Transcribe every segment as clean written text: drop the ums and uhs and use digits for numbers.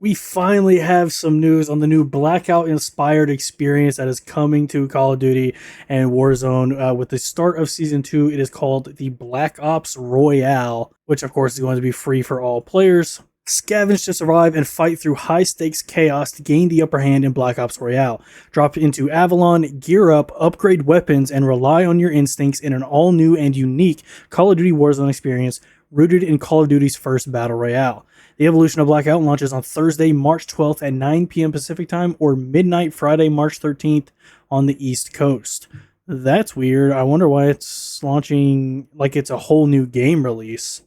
We finally have some news on the new Blackout-inspired experience that is coming to Call of Duty and Warzone. With the start of Season 2, it is called the Black Ops Royale, which of course is going to be free for all players. Scavenge to survive and fight through high-stakes chaos to gain the upper hand in Black Ops Royale. Drop into Avalon, gear up, upgrade weapons, and rely on your instincts in an all-new and unique Call of Duty Warzone experience rooted in Call of Duty's first Battle Royale. The evolution of Blackout launches on Thursday, March 12th at 9 p.m. Pacific Time or midnight Friday, March 13th on the East Coast. That's weird. I wonder why it's launching like it's a whole new game release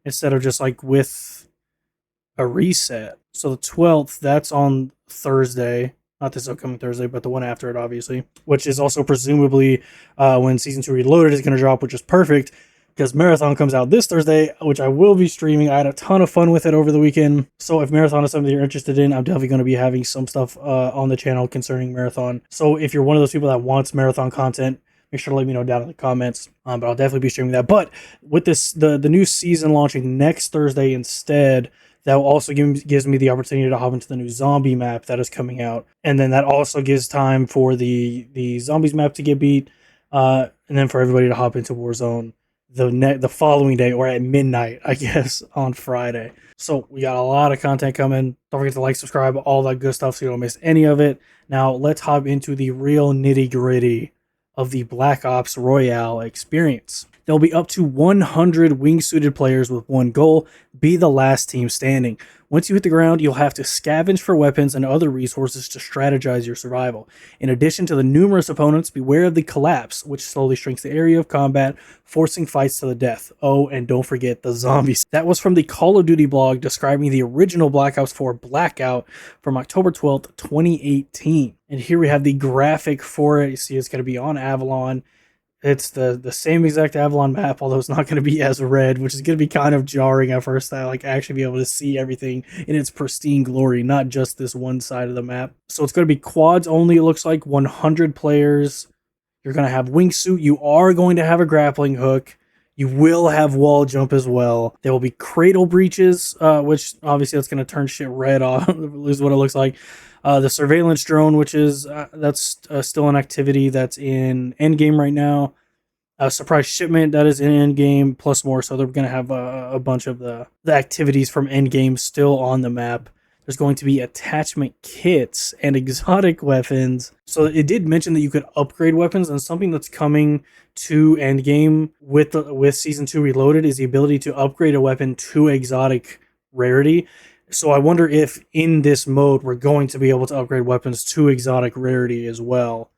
instead of just like with a reset. So the 12th, that's on Thursday. Not this upcoming Thursday, but the one after it, obviously. Which is also presumably when Season 2 Reloaded is going to drop, which is perfect. Because Marathon comes out this Thursday, which I will be streaming. I had a ton of fun with it over the weekend. So if Marathon is something you're interested in, I'm definitely going to be having some stuff on the channel concerning Marathon. So if you're one of those people that wants Marathon content, make sure to let me know down in the comments. But I'll definitely be streaming that. But with this, the new season launching next Thursday instead, that also gives me the opportunity to hop into the new zombie map that is coming out. And then that also gives time for the zombies map to get beat. And then for everybody to hop into Warzone the following day, or at midnight, I guess, on Friday. So we got a lot of content coming. Don't forget to like, subscribe, all that good stuff so you don't miss any of it. Now let's hop into the real nitty gritty of the Black Ops Royale experience. There'll be up to 100 wingsuited players with one goal: be the last team standing. Once you hit the ground, you'll have to scavenge for weapons and other resources to strategize your survival. In addition to the numerous opponents, beware of the collapse, which slowly shrinks the area of combat, forcing fights to the death. Oh, and don't forget the zombies. That was from the Call of Duty blog describing the original Black Ops 4 Blackout from October 12th, 2018. And here we have the graphic for it. You see it's going to be on Avalon. It's the same exact Avalon map, although it's not going to be as red, which is going to be kind of jarring at first. I like actually be able to see everything in its pristine glory, not just this one side of the map. So it's going to be quads only, it looks like, 100 players. You're going to have wingsuit. You are going to have a grappling hook. You will have wall jump as well. There will be cradle breaches, which obviously that's going to turn shit red off, is what it looks like. The surveillance drone, which is that's still an activity that's in endgame right now. Surprise shipment, that is in endgame, plus more. So they're going to have a bunch of the activities from endgame still on the map. There's going to be attachment kits and exotic weapons. So it did mention that you could upgrade weapons, and something that's coming to endgame with Season 2 Reloaded is the ability to upgrade a weapon to exotic rarity. So I wonder if in this mode we're going to be able to upgrade weapons to exotic rarity as well.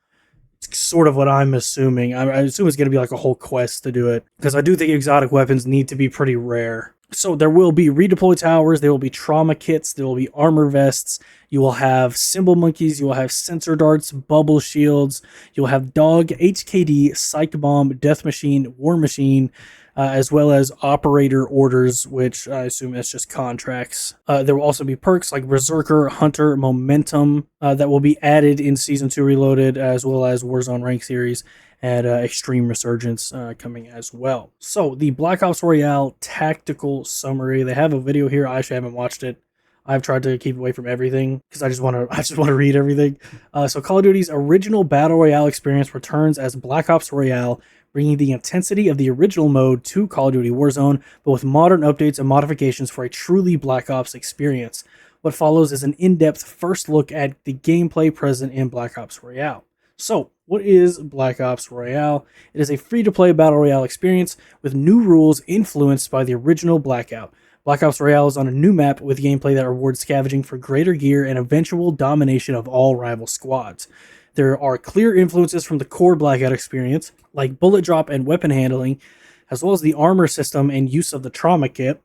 It's sort of what I'm assuming. I assume it's going to be like a whole quest to do it, because I do think exotic weapons need to be pretty rare. So there will be redeploy towers, there will be trauma kits, there will be armor vests, you will have symbol monkeys, you will have sensor darts, bubble shields, you'll have dog, HKD, psych bomb, death machine, war machine, as well as operator orders, which I assume is just contracts. There will also be perks like Berserker, Hunter, Momentum that will be added in Season 2 Reloaded, as well as Warzone Rank Series and Extreme Resurgence coming as well. So the Black Ops Royale tactical summary. They have a video here. I actually haven't watched it. I've tried to keep away from everything because I just want to read everything. So Call of Duty's original Battle Royale experience returns as Black Ops Royale, bringing the intensity of the original mode to Call of Duty Warzone, but with modern updates and modifications for a truly Black Ops experience. What follows is an in-depth first look at the gameplay present in Black Ops Royale. So, what is Black Ops Royale? It is a free-to-play Battle Royale experience with new rules influenced by the original Blackout. Black Ops Royale is on a new map with gameplay that rewards scavenging for greater gear and eventual domination of all rival squads. There are clear influences from the core Blackout experience, like bullet drop and weapon handling, as well as the armor system and use of the trauma kit,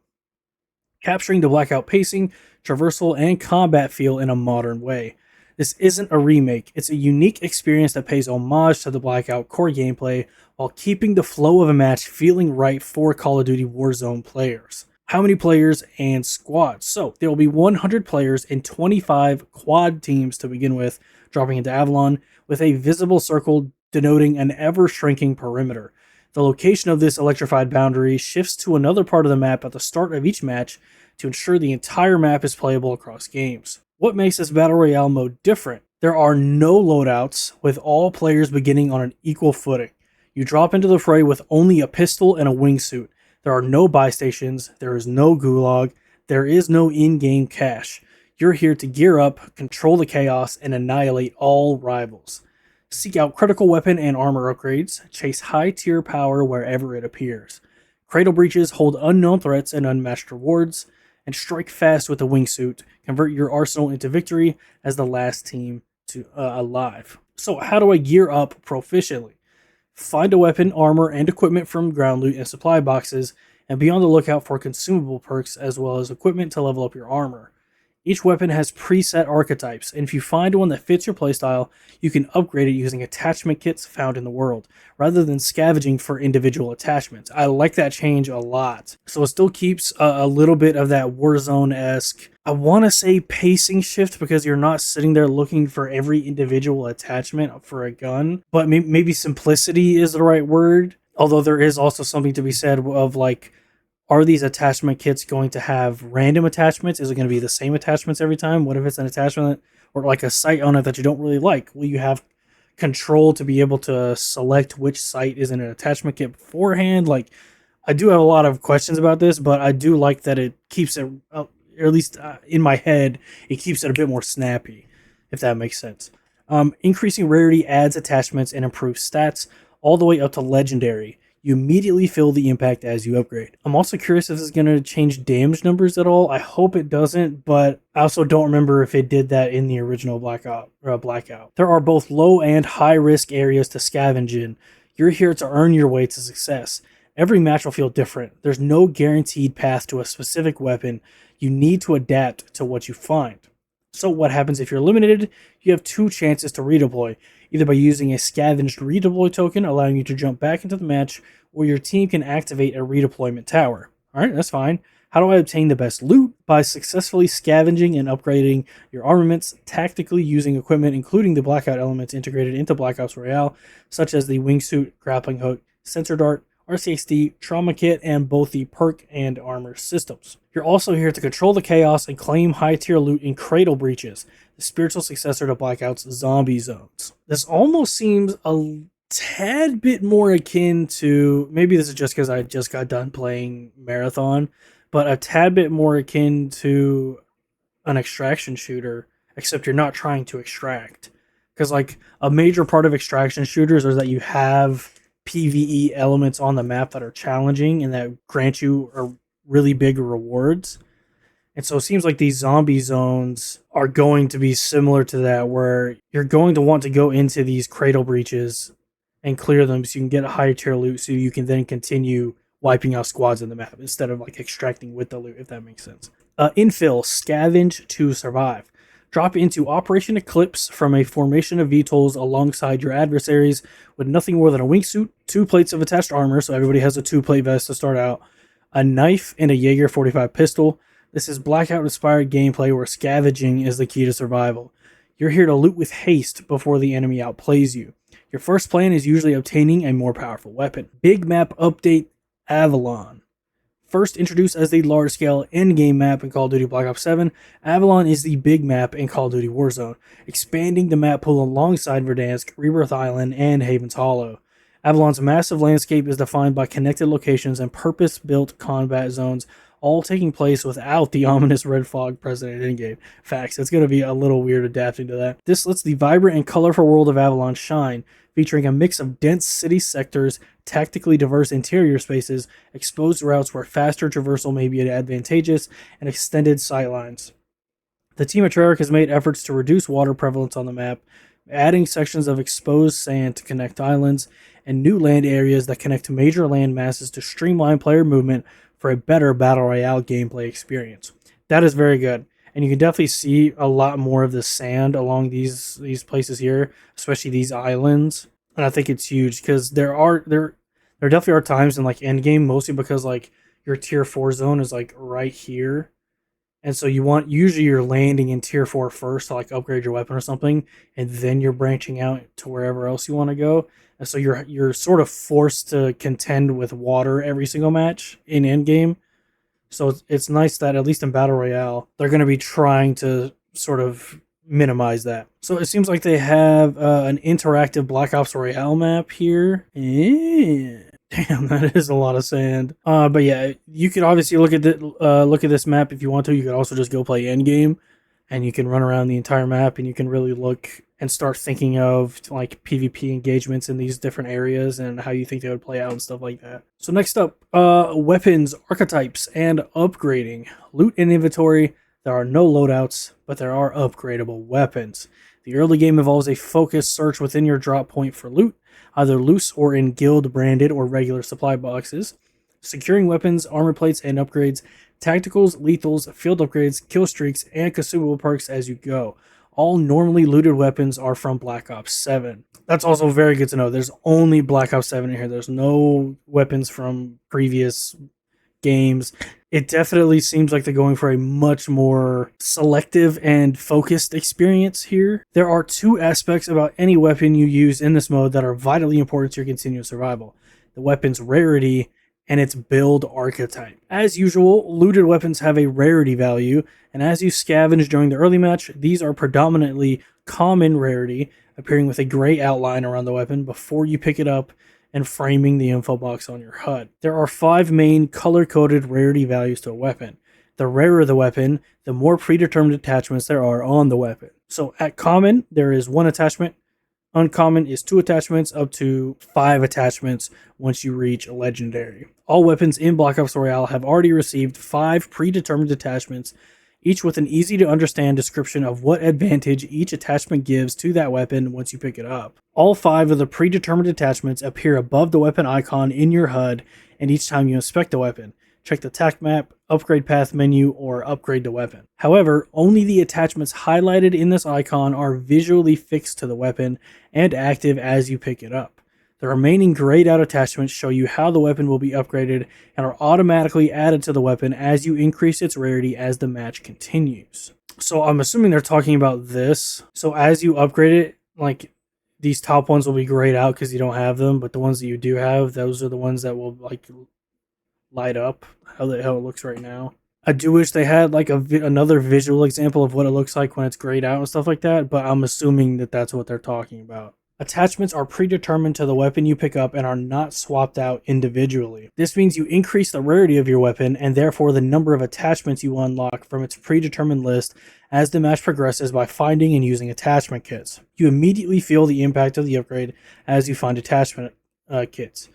capturing the Blackout pacing, traversal, and combat feel in a modern way. This isn't a remake, it's a unique experience that pays homage to the Blackout core gameplay while keeping the flow of a match feeling right for Call of Duty Warzone players. How many players and squads? So there will be 100 players in 25 quad teams to begin with, dropping into Avalon with a visible circle denoting an ever-shrinking perimeter. The location of this electrified boundary shifts to another part of the map at the start of each match to ensure the entire map is playable across games. What makes this Battle Royale mode different? There are no loadouts, with all players beginning on an equal footing. You drop into the fray with only a pistol and a wingsuit. There are no buy stations, there is no gulag, there is no in-game cash. You're here to gear up, control the chaos, and annihilate all rivals. Seek out critical weapon and armor upgrades, chase high-tier power wherever it appears. Cradle breaches hold unknown threats and unmatched rewards, and strike fast with the wingsuit. Convert your arsenal into victory as the last team alive. So how do I gear up proficiently? Find a weapon, armor, and equipment from ground loot and supply boxes, and be on the lookout for consumable perks as well as equipment to level up your armor. Each weapon has preset archetypes, and if you find one that fits your playstyle, you can upgrade it using attachment kits found in the world, rather than scavenging for individual attachments. I like that change a lot. So it still keeps a little bit of that Warzone-esque, I want to say pacing shift, because you're not sitting there looking for every individual attachment for a gun, but maybe simplicity is the right word, although there is also something to be said of like, are these attachment kits going to have random attachments? Is it going to be the same attachments every time? What if it's an attachment or like a sight on it that you don't really like? Will you have control to be able to select which sight is in an attachment kit beforehand? Like, I do have a lot of questions about this, but I do like that it keeps it, or at least in my head, it keeps it a bit more snappy, if that makes sense. Increasing rarity adds attachments and improves stats all the way up to legendary. You immediately feel the impact as you upgrade. I'm also curious if this is going to change damage numbers at all. I hope it doesn't, but I also don't remember if it did that in the original Blackout. There are both low and high risk areas to scavenge in. You're here to earn your way to success. Every match will feel different. There's no guaranteed path to a specific weapon. You need to adapt to what you find. So what happens if you're eliminated? You have two chances to redeploy, either by using a scavenged redeploy token, allowing you to jump back into the match, or your team can activate a redeployment tower. Alright, that's fine. How do I obtain the best loot? By successfully scavenging and upgrading your armaments, tactically using equipment including the blackout elements integrated into Black Ops Royale, such as the wingsuit, grappling hook, sensor dart, RCXD, trauma kit, and both the perk and armor systems. You're also here to control the chaos and claim high-tier loot in Cradle Breaches, the spiritual successor to Blackout's zombie zones. This almost seems a tad bit more akin to, maybe this is just because I just got done playing Marathon, but a tad bit more akin to an extraction shooter, except you're not trying to extract. Because like a major part of extraction shooters is that you have PvE elements on the map that are challenging and that grant you really big rewards. And so it seems like these zombie zones are going to be similar to that, where you're going to want to go into these cradle breaches and clear them so you can get a higher tier loot so you can then continue wiping out squads in the map instead of like extracting with the loot, if that makes sense. Infill, scavenge to survive. Drop into Operation Eclipse from a formation of VTOLs alongside your adversaries with nothing more than a wingsuit, 2 plates of attached armor, so everybody has a 2-plate vest to start out, a knife, and a Jaeger 45 pistol. This is Blackout-inspired gameplay where scavenging is the key to survival. You're here to loot with haste before the enemy outplays you. Your first plan is usually obtaining a more powerful weapon. Big map update, Avalon. First introduced as the large-scale endgame map in Call of Duty Black Ops 7, Avalon is the big map in Call of Duty Warzone, expanding the map pool alongside Verdansk, Rebirth Island, and Haven's Hollow. Avalon's massive landscape is defined by connected locations and purpose-built combat zones, all taking place without the ominous red fog present in endgame. Facts, it's going to be a little weird adapting to that. This lets the vibrant and colorful world of Avalon shine, featuring a mix of dense city sectors, tactically diverse interior spaces, exposed routes where faster traversal may be advantageous, and extended sightlines. The team at Treyarch has made efforts to reduce water prevalence on the map, adding sections of exposed sand to connect islands, and new land areas that connect major land masses to streamline player movement for a better Battle Royale gameplay experience. That is very good. And you can definitely see a lot more of the sand along these places here, especially these islands. And I think it's huge because there definitely are times in like endgame, mostly because like your tier 4 zone is like right here. And so usually you're landing in tier 4 first to like upgrade your weapon or something, and then you're branching out to wherever else you want to go. And so you're sort of forced to contend with water every single match in endgame. So it's nice that at least in Battle Royale, they're going to be trying to sort of minimize that. So it seems like they have an interactive Black Ops Royale map here. Yeah. Damn, that is a lot of sand. But yeah, you could obviously look at this map if you want to. You could also just go play endgame, and you can run around the entire map, and you can really look and start thinking of like PvP engagements in these different areas and how you think they would play out and stuff like that. So next up, weapons, archetypes, and upgrading. Loot and inventory. There are no loadouts, but there are upgradable weapons. The early game involves a focused search within your drop point for loot, either loose or in guild branded or regular supply boxes. Securing weapons, armor plates, and upgrades, tacticals, lethals, field upgrades, kill streaks, and consumable perks as you go. All normally looted weapons are from Black Ops 7. That's also very good to know. There's only Black Ops 7 in here. There's no weapons from previous games. It definitely seems like they're going for a much more selective and focused experience here. There are two aspects about any weapon you use in this mode that are vitally important to your continued survival: the weapon's rarity and its build archetype. As usual, looted weapons have a rarity value, and as you scavenge during the early match, these are predominantly common rarity, appearing with a gray outline around the weapon before you pick it up and framing the info box on your HUD. There are 5 main color-coded rarity values to a weapon. The rarer the weapon, the more predetermined attachments there are on the weapon. So at common, there is 1 attachment. Uncommon is 2 attachments, up to 5 attachments once you reach legendary. All weapons in Black Ops Royale have already received 5 predetermined attachments, each with an easy to understand description of what advantage each attachment gives to that weapon once you pick it up. All 5 of the predetermined attachments appear above the weapon icon in your HUD, and each time you inspect the weapon, check the tac map, upgrade path menu, or upgrade the weapon. However, only the attachments highlighted in this icon are visually fixed to the weapon and active as you pick it up. The remaining grayed out attachments show you how the weapon will be upgraded and are automatically added to the weapon as you increase its rarity as the match continues. So I'm assuming they're talking about this. So as you upgrade it, like these top ones will be grayed out because you don't have them, but the ones that you do have, those are the ones that will like light up how it looks right now. I do wish they had like another visual example of what it looks like when it's grayed out and stuff like that, but I'm assuming that that's what they're talking about. Attachments are predetermined to the weapon you pick up and are not swapped out individually. This means you increase the rarity of your weapon and therefore the number of attachments you unlock from its predetermined list as the match progresses by finding and using attachment kits. You immediately feel the impact of the upgrade as you find attachment kits.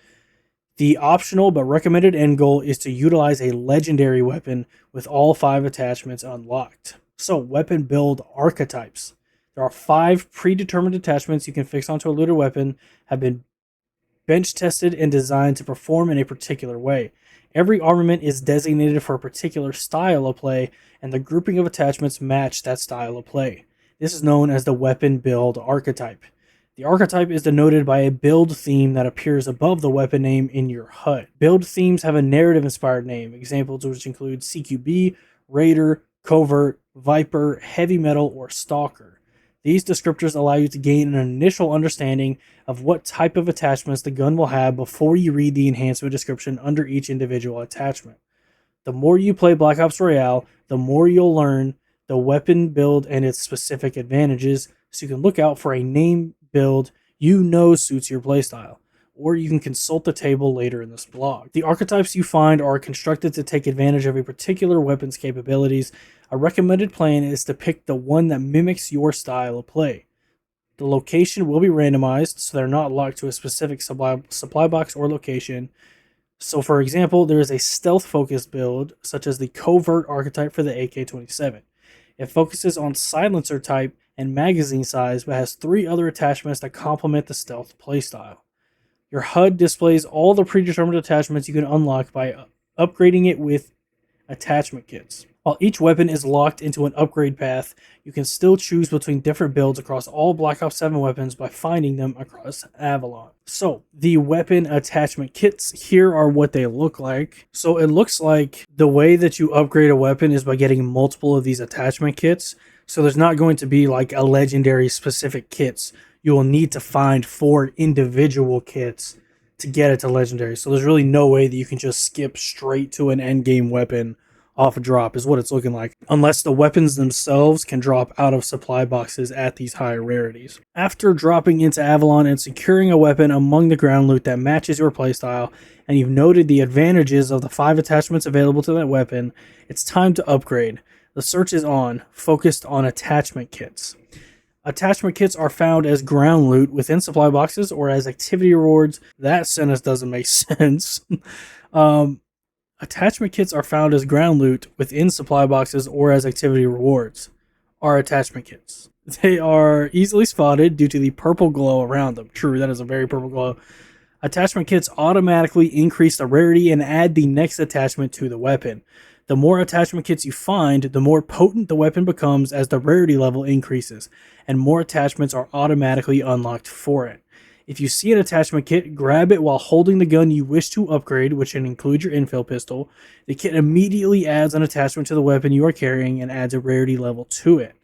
The optional but recommended end goal is to utilize a legendary weapon with all 5 attachments unlocked. So, weapon build archetypes. There are 5 predetermined attachments you can fix onto a looted weapon, have been bench tested and designed to perform in a particular way. Every armament is designated for a particular style of play, and the grouping of attachments match that style of play. This is known as the weapon build archetype. The archetype is denoted by a build theme that appears above the weapon name in your HUD. Build themes have a narrative-inspired name, examples which include CQB, Raider, Covert, Viper, Heavy Metal, or Stalker. These descriptors allow you to gain an initial understanding of what type of attachments the gun will have before you read the enhancement description under each individual attachment. The more you play Black Ops Royale, the more you'll learn the weapon build and its specific advantages, so you can look out for a name build you know suits your playstyle, or you can consult the table later in this blog. The archetypes you find are constructed to take advantage of a particular weapon's capabilities. A recommended plan is to pick the one that mimics your style of play. The location will be randomized, so they're not locked to a specific supply box or location. So for example, there is a stealth-focused build, such as the Covert archetype for the AK-27. It focuses on silencer type and magazine size, but has 3 other attachments that complement the stealth playstyle. Your HUD displays all the predetermined attachments you can unlock by upgrading it with attachment kits. While each weapon is locked into an upgrade path, you can still choose between different builds across all Black Ops 7 weapons by finding them across Avalon. So, the weapon attachment kits here are what they look like. So it looks like the way that you upgrade a weapon is by getting multiple of these attachment kits. So there's not going to be like a legendary specific kits. You will need to find 4 individual kits to get it to legendary. So there's really no way that you can just skip straight to an endgame weapon off a drop is what it's looking like, unless the weapons themselves can drop out of supply boxes at these high rarities. After dropping into Avalon and securing a weapon among the ground loot that matches your playstyle, and you've noted the advantages of the 5 attachments available to that weapon, it's time to upgrade. The search is on, focused on attachment kits. Attachment kits are found as ground loot within supply boxes or as activity rewards. That sentence doesn't make sense. Attachment kits are found as ground loot within supply boxes or as activity rewards. Are attachment kits. They are easily spotted due to the purple glow around them. True, that is a very purple glow. Attachment kits automatically increase the rarity and add the next attachment to the weapon. The more attachment kits you find, the more potent the weapon becomes as the rarity level increases, and more attachments are automatically unlocked for it. If you see an attachment kit, grab it while holding the gun you wish to upgrade, which can include your infill pistol. The kit immediately adds an attachment to the weapon you are carrying and adds a rarity level to it.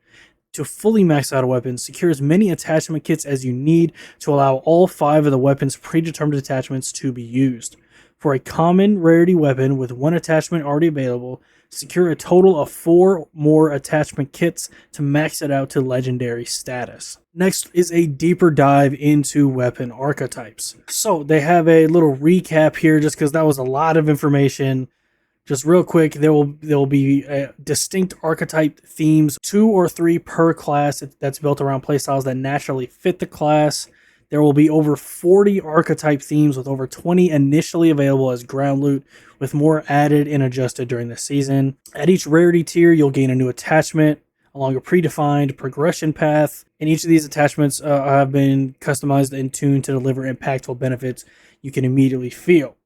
To fully max out a weapon, secure as many attachment kits as you need to allow all 5 of the weapon's predetermined attachments to be used. For a common rarity weapon with 1 attachment already available, secure a total of 4 more attachment kits to max it out to legendary status. Next is a deeper dive into weapon archetypes. So they have a little recap here just because that was a lot of information. Just real quick, there will be distinct archetype themes, 2 or 3 per class that's built around playstyles that naturally fit the class. There will be over 40 archetype themes with over 20 initially available as ground loot, with more added and adjusted during the season. At each rarity tier, you'll gain a new attachment along a predefined progression path, and each of these attachments have been customized and tuned to deliver impactful benefits you can immediately feel.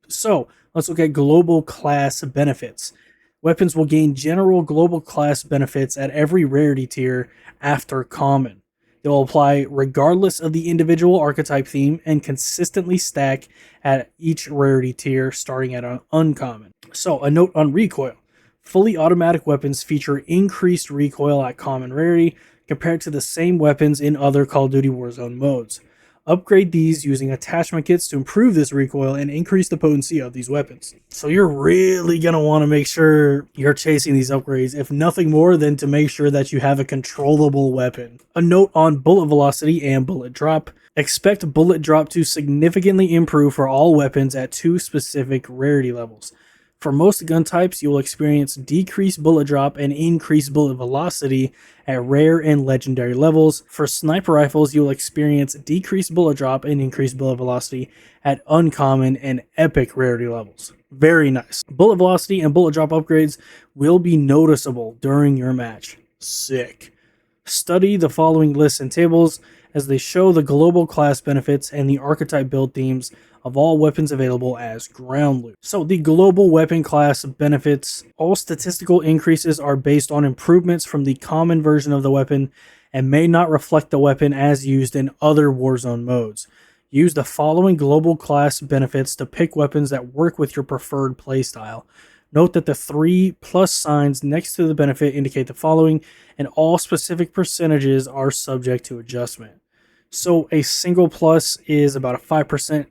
So, let's look at global class benefits. Weapons will gain general global class benefits at every rarity tier after common. They will apply regardless of the individual archetype theme and consistently stack at each rarity tier starting at an uncommon. So, a note on recoil. Fully automatic weapons feature increased recoil at common rarity compared to the same weapons in other Call of Duty Warzone modes. Upgrade these using attachment kits to improve this recoil and increase the potency of these weapons. So you're really going to want to make sure you're chasing these upgrades, if nothing more than to make sure that you have a controllable weapon. A note on bullet velocity and bullet drop. Expect bullet drop to significantly improve for all weapons at 2 specific rarity levels. For most gun types, you will experience decreased bullet drop and increased bullet velocity at rare and legendary levels. For sniper rifles, you will experience decreased bullet drop and increased bullet velocity at uncommon and epic rarity levels. Very nice. Bullet velocity and bullet drop upgrades will be noticeable during your match. Sick. Study the following lists and tables as they show the global class benefits and the archetype build themes of all weapons available as ground loot. So the global weapon class benefits, all statistical increases are based on improvements from the common version of the weapon and may not reflect the weapon as used in other Warzone modes. Use the following global class benefits to pick weapons that work with your preferred playstyle. Note that the 3+ signs next to the benefit indicate the following, and all specific percentages are subject to adjustment. So a single plus is about a 5%,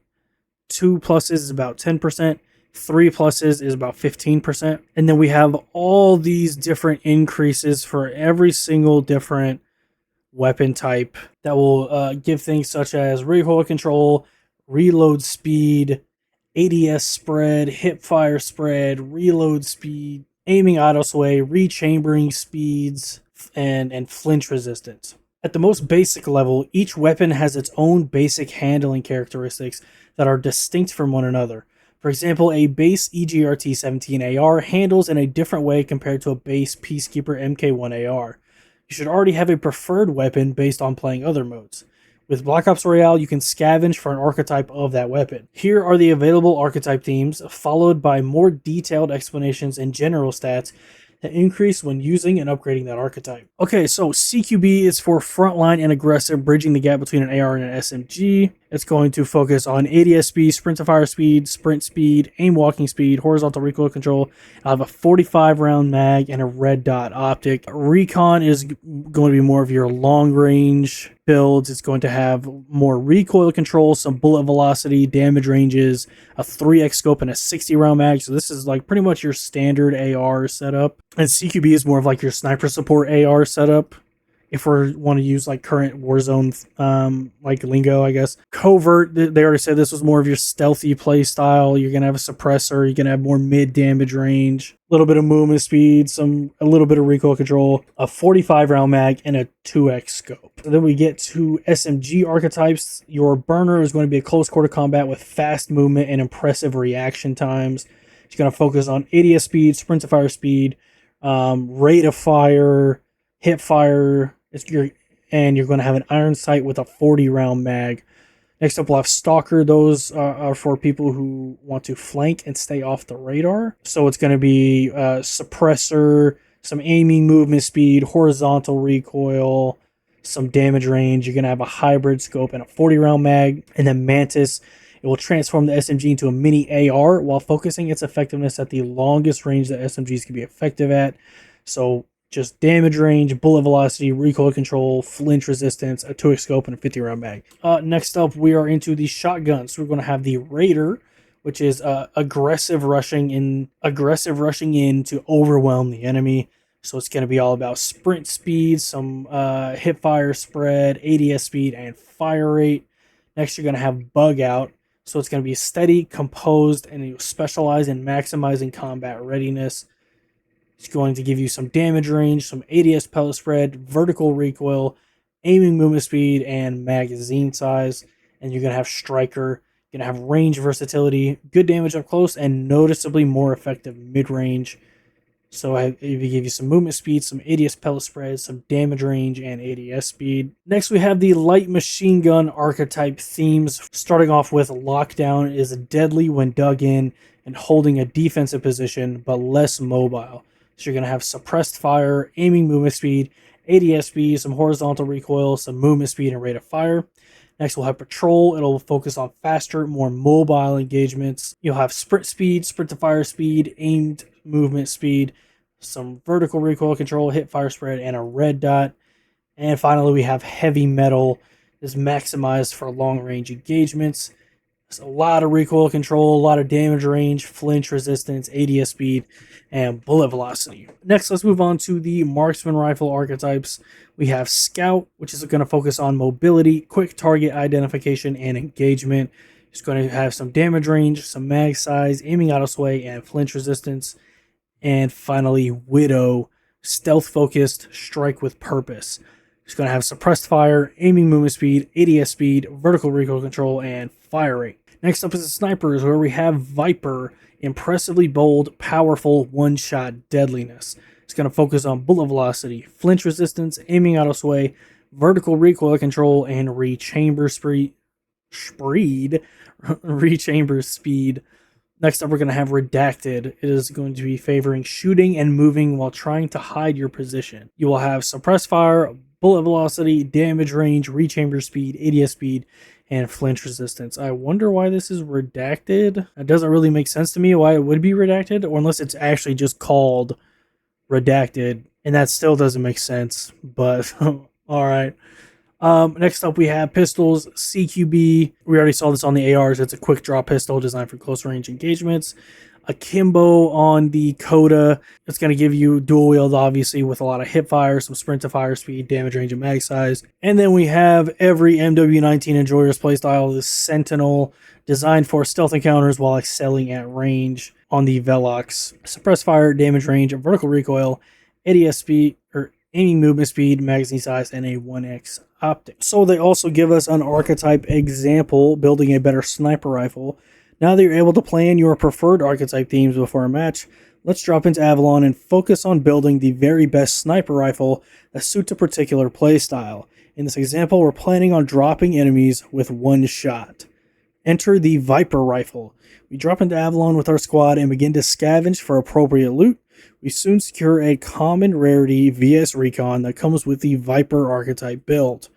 2 pluses is about 10%, 3 pluses is about 15%. And then we have all these different increases for every single different weapon type that will give things such as recoil control, reload speed, ADS spread, hip fire spread, reload speed, aiming auto sway, rechambering speeds, and flinch resistance. At the most basic level, each weapon has its own basic handling characteristics that are distinct from one another. For example, a base EGRT-17 AR handles in a different way compared to a base Peacekeeper MK1 AR. You should already have a preferred weapon based on playing other modes. With Black Ops Royale, you can scavenge for an archetype of that weapon. Here are the available archetype themes, followed by more detailed explanations and general stats that increase when using and upgrading that archetype. Okay, so CQB is for frontline and aggressive, bridging the gap between an AR and an SMG. It's going to focus on ADS speed, sprint to fire speed, sprint speed, aim walking speed, horizontal recoil control. I'll have a 45 round mag and a red dot optic. Recon is going to be more of your long range builds. It's going to have more recoil control, some bullet velocity, damage ranges, a 3x scope, and a 60 round mag. So this is like pretty much your standard AR setup. And CQB is more of like your sniper support AR setup, if we want to use like current Warzone like lingo, I guess. Covert, they already said this was more of your stealthy play style. You're gonna have a suppressor, you're gonna have more mid damage range, a little bit of movement speed, a little bit of recoil control, a 45 round mag, and a 2x scope. So then we get to SMG archetypes. Your burner is going to be a close quarter combat with fast movement and impressive reaction times. It's gonna focus on ADS speed, sprint to fire speed, rate of fire, hip fire, and you're going to have an iron sight with a 40 round mag. Next up, we'll have Stalker. Those are for people who want to flank and stay off the radar. So it's going to be suppressor, some aiming movement speed, horizontal recoil, some damage range. You're going to have a hybrid scope and a 40 round mag. And then Mantis, it will transform the SMG into a mini AR while focusing its effectiveness at the longest range that SMGs can be effective at. So just damage range, bullet velocity, recoil control, flinch resistance, a 2x scope, and a 50 round mag. Next up, we are into the shotguns. So we're going to have the Raider, which is aggressive rushing in to overwhelm the enemy. So it's going to be all about sprint speed, some hip fire spread, ADS speed, and fire rate. Next, you're going to have Bug Out. So it's going to be steady, composed, and you specialize in maximizing combat readiness. It's going to give you some damage range, some ADS pellet spread, vertical recoil, aiming movement speed, and magazine size. And you're going to have Striker. You're going to have range versatility, good damage up close, and noticeably more effective mid-range. So it will give you some movement speed, some ADS pellet spread, some damage range, and ADS speed. Next, we have the light machine gun archetype themes. Starting off with Lockdown is deadly when dug in and holding a defensive position, but less mobile. So you're going to have suppressed fire, aiming movement speed, ADS speed, some horizontal recoil, some movement speed, and rate of fire. Next, we'll have Patrol. It'll focus on faster, more mobile engagements. You'll have sprint speed, sprint to fire speed, aimed movement speed, some vertical recoil control, hit fire spread, and a red dot. And finally, we have Heavy Metal. Is maximized for long range engagements. There's a lot of recoil control, a lot of damage range, flinch resistance, ADS speed, and bullet velocity. Next, let's move on to the marksman rifle archetypes. We have Scout, which is going to focus on mobility, quick target identification, and engagement. It's going to have some damage range, some mag size, aiming out of sway, and flinch resistance. And finally, Widow, stealth focused, strike with purpose. It's going to have suppressed fire, aiming movement speed, ADS speed, vertical recoil control, and fire rate. Next up is the snipers, where we have Viper, impressively bold, powerful, one-shot deadliness. It's going to focus on bullet velocity, flinch resistance, aiming out of sway, vertical recoil control, and rechamber speed. Next up, we're going to have Redacted. It is going to be favoring shooting and moving while trying to hide your position. You will have suppressed fire, bullet velocity, damage range, rechamber speed, ADS speed, and flinch resistance. I wonder why this is redacted. It doesn't really make sense to me why it would be redacted, or unless it's actually just called redacted, and that still doesn't make sense, but all right. Next up, we have pistols, CQB. We already saw this on the ARs. It's a quick draw pistol designed for close range engagements. Akimbo on the Coda. It's going to give you dual wield, obviously, with a lot of hip fire, some sprint to fire speed, damage range, and mag size. And then we have every MW19 enjoyer's playstyle, the Sentinel, designed for stealth encounters while excelling at range on the Velox. Suppress fire, damage range, vertical recoil, ADS speed, or aiming movement speed, magazine size, and a 1x optic. So they also give us an archetype example, building a better sniper rifle. Now that you're able to plan your preferred archetype themes before a match, let's drop into Avalon and focus on building the very best sniper rifle that suits a particular playstyle. In this example, we're planning on dropping enemies with one shot. Enter the Viper rifle. We drop into Avalon with our squad and begin to scavenge for appropriate loot. We soon secure a common rarity VS Recon that comes with the Viper archetype build.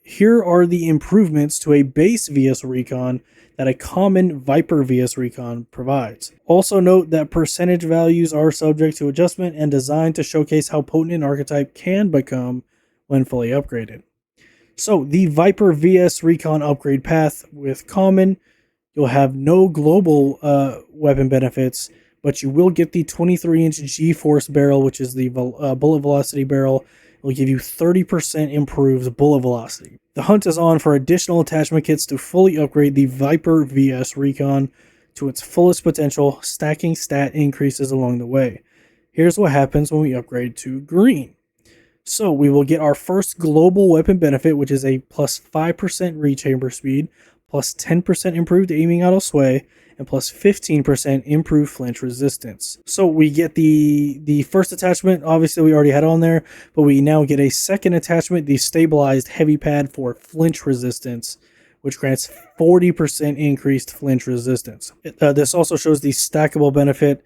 here are the improvements to a base VS Recon that a common Viper VS Recon provides. Also note that percentage values are subject to adjustment and designed to showcase how potent an archetype can become when fully upgraded. So the Viper VS Recon upgrade path with common, you'll have no global weapon benefits, but you will get the 23-inch G-Force barrel, which is the bullet velocity barrel. It will give you 30% improved bullet velocity. The hunt is on for additional attachment kits to fully upgrade the Viper VS Recon to its fullest potential, stacking stat increases along the way. Here's what happens when we upgrade to green. So we will get our first global weapon benefit, which is a plus 5% rechamber speed, plus 10% improved aiming out of sway, and plus 15% improved flinch resistance. So we get the first attachment, obviously we already had on there, but we now get a second attachment, the stabilized heavy pad for flinch resistance, which grants 40% increased flinch resistance. This also shows the stackable benefit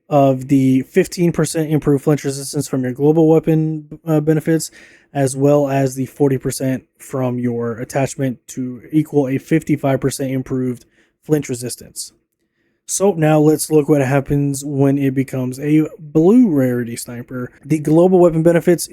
of the 15% improved flinch resistance from your global weapon benefits, as well as the 40% from your attachment to equal a 55% improved flinch resistance. So now let's look what happens when it becomes a blue rarity sniper. The global weapon benefits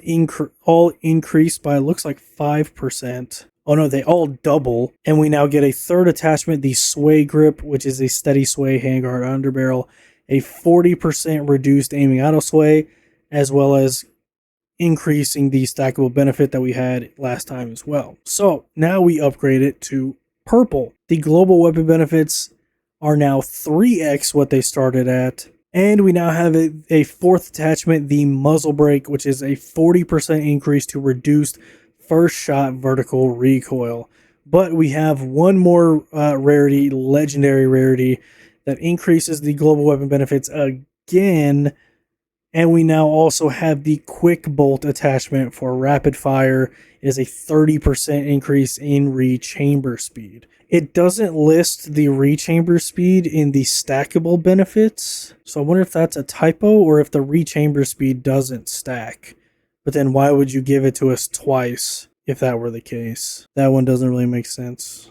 all increase by, looks like 5%. Oh no, they all double. And we now get a third attachment, the sway grip, which is a steady sway handguard underbarrel, a 40% reduced aiming auto sway, as well as increasing the stackable benefit that we had last time as well. So now we upgrade it to purple. The global weapon benefits are now 3x what they started at. And we now have a fourth attachment, the muzzle brake, which is a 40% increase to reduced first shot vertical recoil. But we have one more rarity, legendary rarity, that increases the global weapon benefits again. And we now also have the quick bolt attachment for rapid fire. It is a 30% increase in rechamber speed. It doesn't list the rechamber speed in the stackable benefits. So I wonder if that's a typo or if the rechamber speed doesn't stack. But then why would you give it to us twice if that were the case? That one doesn't really make sense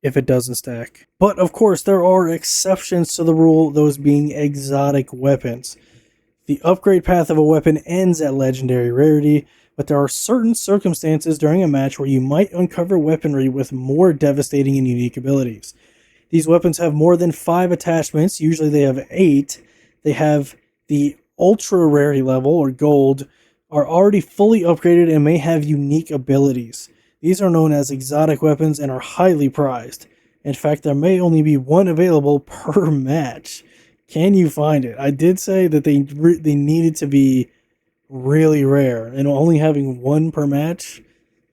if it doesn't stack. But of course, there are exceptions to the rule, those being exotic weapons. The upgrade path of a weapon ends at legendary rarity, but there are certain circumstances during a match where you might uncover weaponry with more devastating and unique abilities. These weapons have more than 5 attachments, usually they have 8. They have the ultra rarity level, or gold, are already fully upgraded and may have unique abilities. These are known as exotic weapons and are highly prized. In fact, there may only be one available per match. Can you find it? I did say that they needed to be really rare, and only having one per match,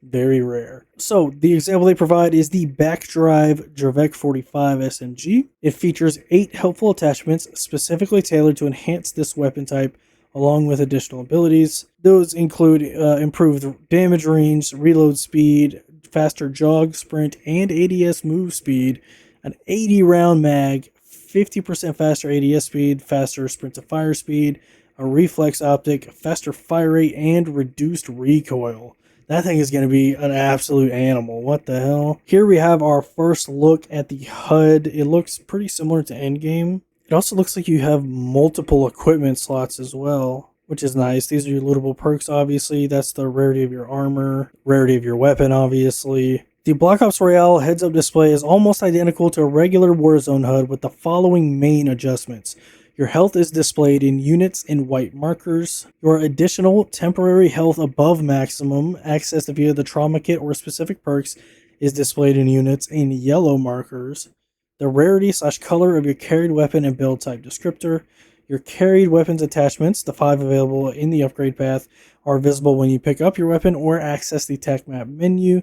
very rare. So the example they provide is the Backdrive Dravec 45 SMG. It features 8 helpful attachments specifically tailored to enhance this weapon type, along with additional abilities. Those include improved damage range, reload speed, faster jog, sprint, and ADS move speed, an 80 round mag, 50% faster ADS speed, faster sprint to fire speed, a reflex optic, faster fire rate, and reduced recoil. That thing is going to be an absolute animal. What the hell? Here we have our first look at the HUD. It looks pretty similar to Endgame. It also looks like you have multiple equipment slots as well, which is nice. These are your lootable perks, obviously. That's the rarity of your armor, rarity of your weapon, obviously. The Black Ops Royale heads-up display is almost identical to a regular Warzone HUD with the following main adjustments. Your health is displayed in units in white markers. Your additional temporary health above maximum, accessed via the trauma kit or specific perks, is displayed in units in yellow markers. The rarity/color of your carried weapon and build type descriptor. Your carried weapons attachments, the 5 available in the upgrade path, are visible when you pick up your weapon or access the tech map menu.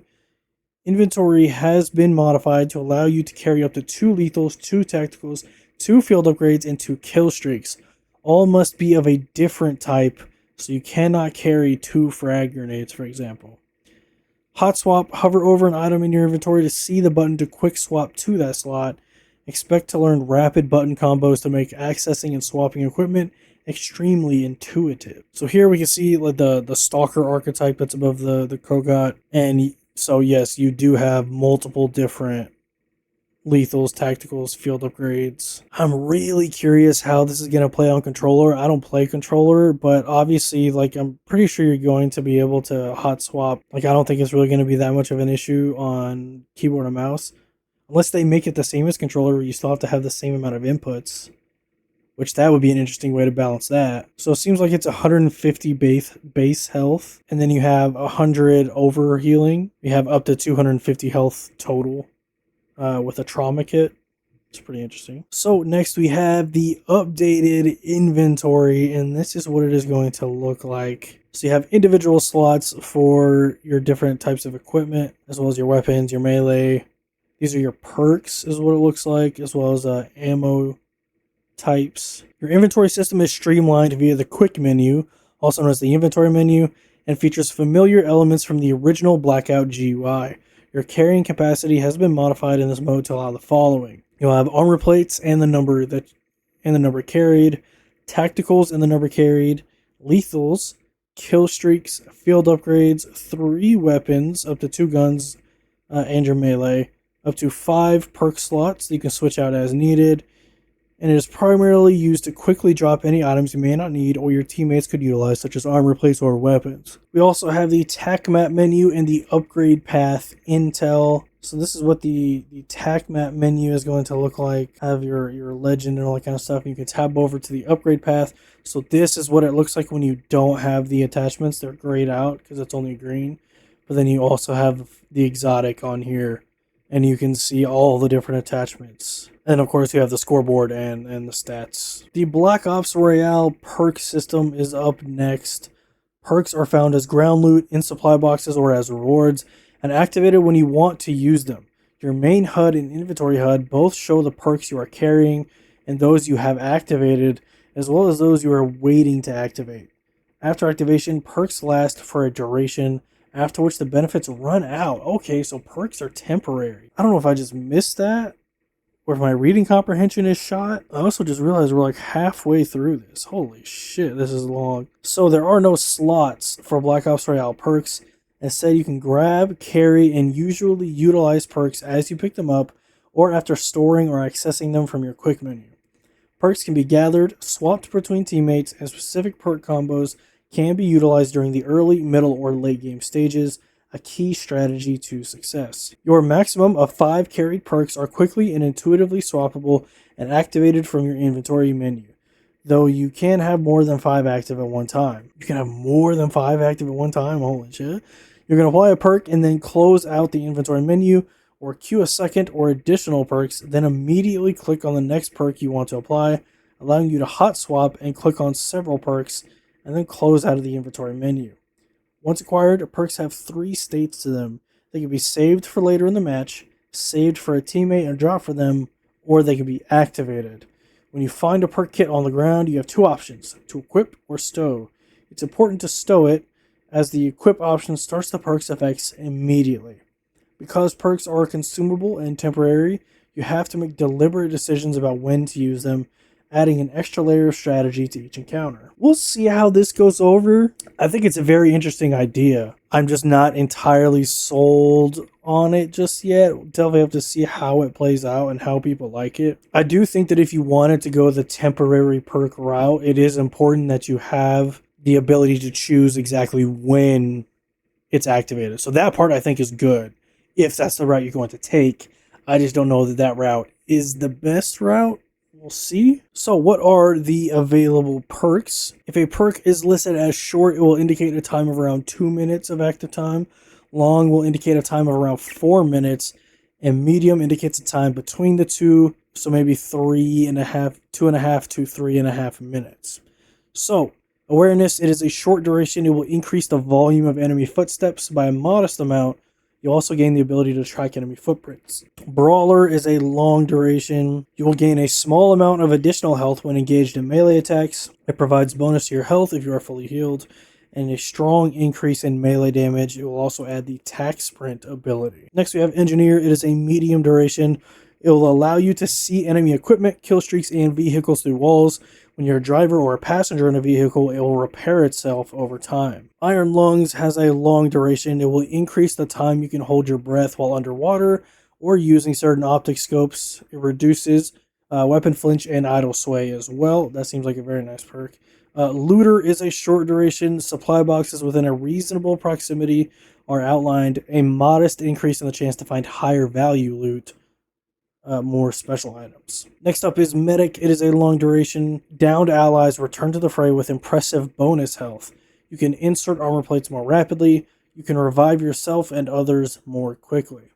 Inventory has been modified to allow you to carry up to 2 lethals, 2 tacticals, 2 field upgrades, and 2 kill streaks. All must be of a different type, so you cannot carry 2 frag grenades, for example. Hot swap, hover over an item in your inventory to see the button to quick swap to that slot. Expect to learn rapid button combos to make accessing and swapping equipment extremely intuitive. So here we can see like the Stalker archetype that's above the Kogot, and So yes, you do have multiple different lethals, tacticals, field upgrades. I'm really curious how this is going to play on controller. I don't play controller, but obviously, like, I'm pretty sure you're going to be able to hot swap. Like, I don't think it's really going to be that much of an issue on keyboard and mouse, unless they make it the same as controller, where you still have to have the same amount of inputs, which that would be an interesting way to balance that. So it seems like it's 150 base health, and then you have 100 over healing. You have up to 250 health total with a trauma kit. It's pretty interesting. So next we have the updated inventory, and this is what it is going to look like. So you have individual slots for your different types of equipment, as well as your weapons, your melee. These are your perks, is what it looks like, as well as ammo types. Your inventory system is streamlined via the quick menu, also known as the inventory menu, and features familiar elements from the original Blackout GUI. Your carrying capacity has been modified in this mode to allow the following. You'll have armor plates and the number carried, tacticals and the number carried, lethals, kill streaks, field upgrades, 3 weapons, up to 2 guns, and your melee, up to 5 perk slots that you can switch out as needed, and it is primarily used to quickly drop any items you may not need or your teammates could utilize, such as armor plates or weapons. We also have the tac map menu and the upgrade path intel. So this is what the tac map menu is going to look like. Have your legend and all that kind of stuff. You can tab over to the upgrade path. So this is what it looks like when you don't have the attachments. They're grayed out because it's only green. But then you also have the exotic on here, and you can see all the different attachments. And of course you have the scoreboard and the stats. The Black Ops Royale perk system is up next. Perks are found as ground loot, in supply boxes, or as rewards, and activated when you want to use them. Your main HUD and inventory HUD both show the perks you are carrying and those you have activated, as well as those you are waiting to activate. After activation, perks last for a duration, after which the benefits run out. Okay, so perks are temporary. I don't know if I just missed that, or if my reading comprehension is shot. I also just realized we're like halfway through this. Holy shit, this is long. So there are no slots for Black Ops Royale perks. Instead, you can grab, carry, and usually utilize perks as you pick them up, or after storing or accessing them from your quick menu. Perks can be gathered, swapped between teammates, and specific perk combos can be utilized during the early, middle, or late game stages, a key strategy to success. Your maximum of 5 carried perks are quickly and intuitively swappable and activated from your inventory menu, though you can have more than 5 active at one time. You can have more than 5 active at one time? Holy shit. You're going to apply a perk and then close out the inventory menu, or queue a second or additional perks, then immediately click on the next perk you want to apply, allowing you to hot swap and click on several perks, and then close out of the inventory menu. Once acquired, perks have 3 states to them. They can be saved for later in the match, saved for a teammate and dropped for them, or they can be activated. When you find a perk kit on the ground, you have 2 options, to equip or stow. It's important to stow it, as the equip option starts the perk's effects immediately. Because perks are consumable and temporary, you have to make deliberate decisions about when to use them, adding an extra layer of strategy to each encounter. We'll see how this goes over. I think it's a very interesting idea. I'm just not entirely sold on it just yet. Definitely have to see how it plays out and how people like it. I do think that if you wanted to go the temporary perk route, it is important that you have the ability to choose exactly when it's activated. So that part I think is good, if that's the route you're going to take. I just don't know that that route is the best route. We'll see. So what are the available perks? If a perk is listed as short, it will indicate a time of around 2 minutes of active time. Long will indicate a time of around 4 minutes. And medium indicates a time between the two. So maybe 2.5 to 3.5 minutes. So awareness, it is a short duration. It will increase the volume of enemy footsteps by a modest amount. You also gain the ability to track enemy footprints. Brawler is a long duration. You will gain a small amount of additional health when engaged in melee attacks. It provides bonus to your health if you are fully healed, and a strong increase in melee damage. It will also add the tac sprint ability. Next we have Engineer. It is a medium duration. It will allow you to see enemy equipment, kill streaks, and vehicles through walls. When you're a driver or a passenger in a vehicle, it will repair itself over time. Iron Lungs has a long duration. It will increase the time you can hold your breath while underwater or using certain optic scopes. It reduces weapon flinch and idle sway as well. That seems like a very nice perk. Looter is a short duration. Supply boxes within a reasonable proximity are outlined. A modest increase in the chance to find higher value loot. More special items. Next up is Medic. It is a long duration. Downed allies return to the fray with impressive bonus health. You can insert armor plates more rapidly. You can revive yourself and others more quickly.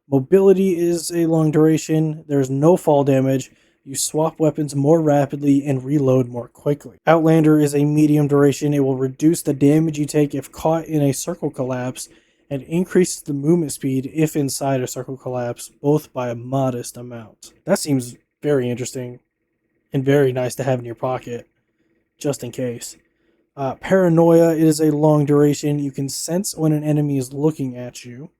Mobility is a long duration. There's no fall damage. You swap weapons more rapidly and reload more quickly. Outlander is a medium duration. It will reduce the damage you take if caught in a circle collapse and increases the movement speed if inside a circle collapse, both by a modest amount. That seems very interesting and very nice to have in your pocket, just in case. Paranoia is a long duration. You can sense when an enemy is looking at you.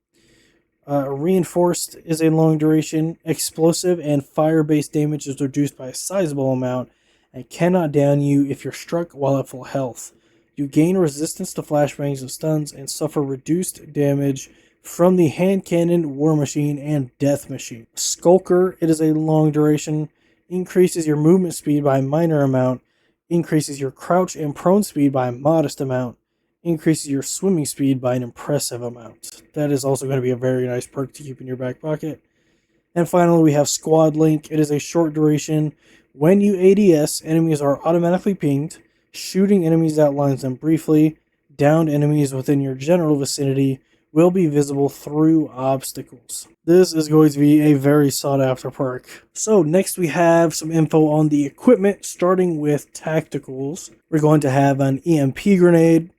Reinforced is a long duration. Explosive and fire-based damage is reduced by a sizable amount and cannot down you if you're struck while at full health. You gain resistance to flashbangs and stuns and suffer reduced damage from the hand cannon, war machine, and death machine. Skulker, it is a long duration. Increases your movement speed by a minor amount. Increases your crouch and prone speed by a modest amount. Increases your swimming speed by an impressive amount. That is also going to be a very nice perk to keep in your back pocket. And finally, we have Squad Link. It is a short duration. When you ADS, enemies are automatically pinged. Shooting enemies outlines them briefly. Downed enemies within your general vicinity will be visible through obstacles. This is going to be a very sought after perk. So next we have some info on the equipment, starting with tacticals. We're going to have an EMP grenade,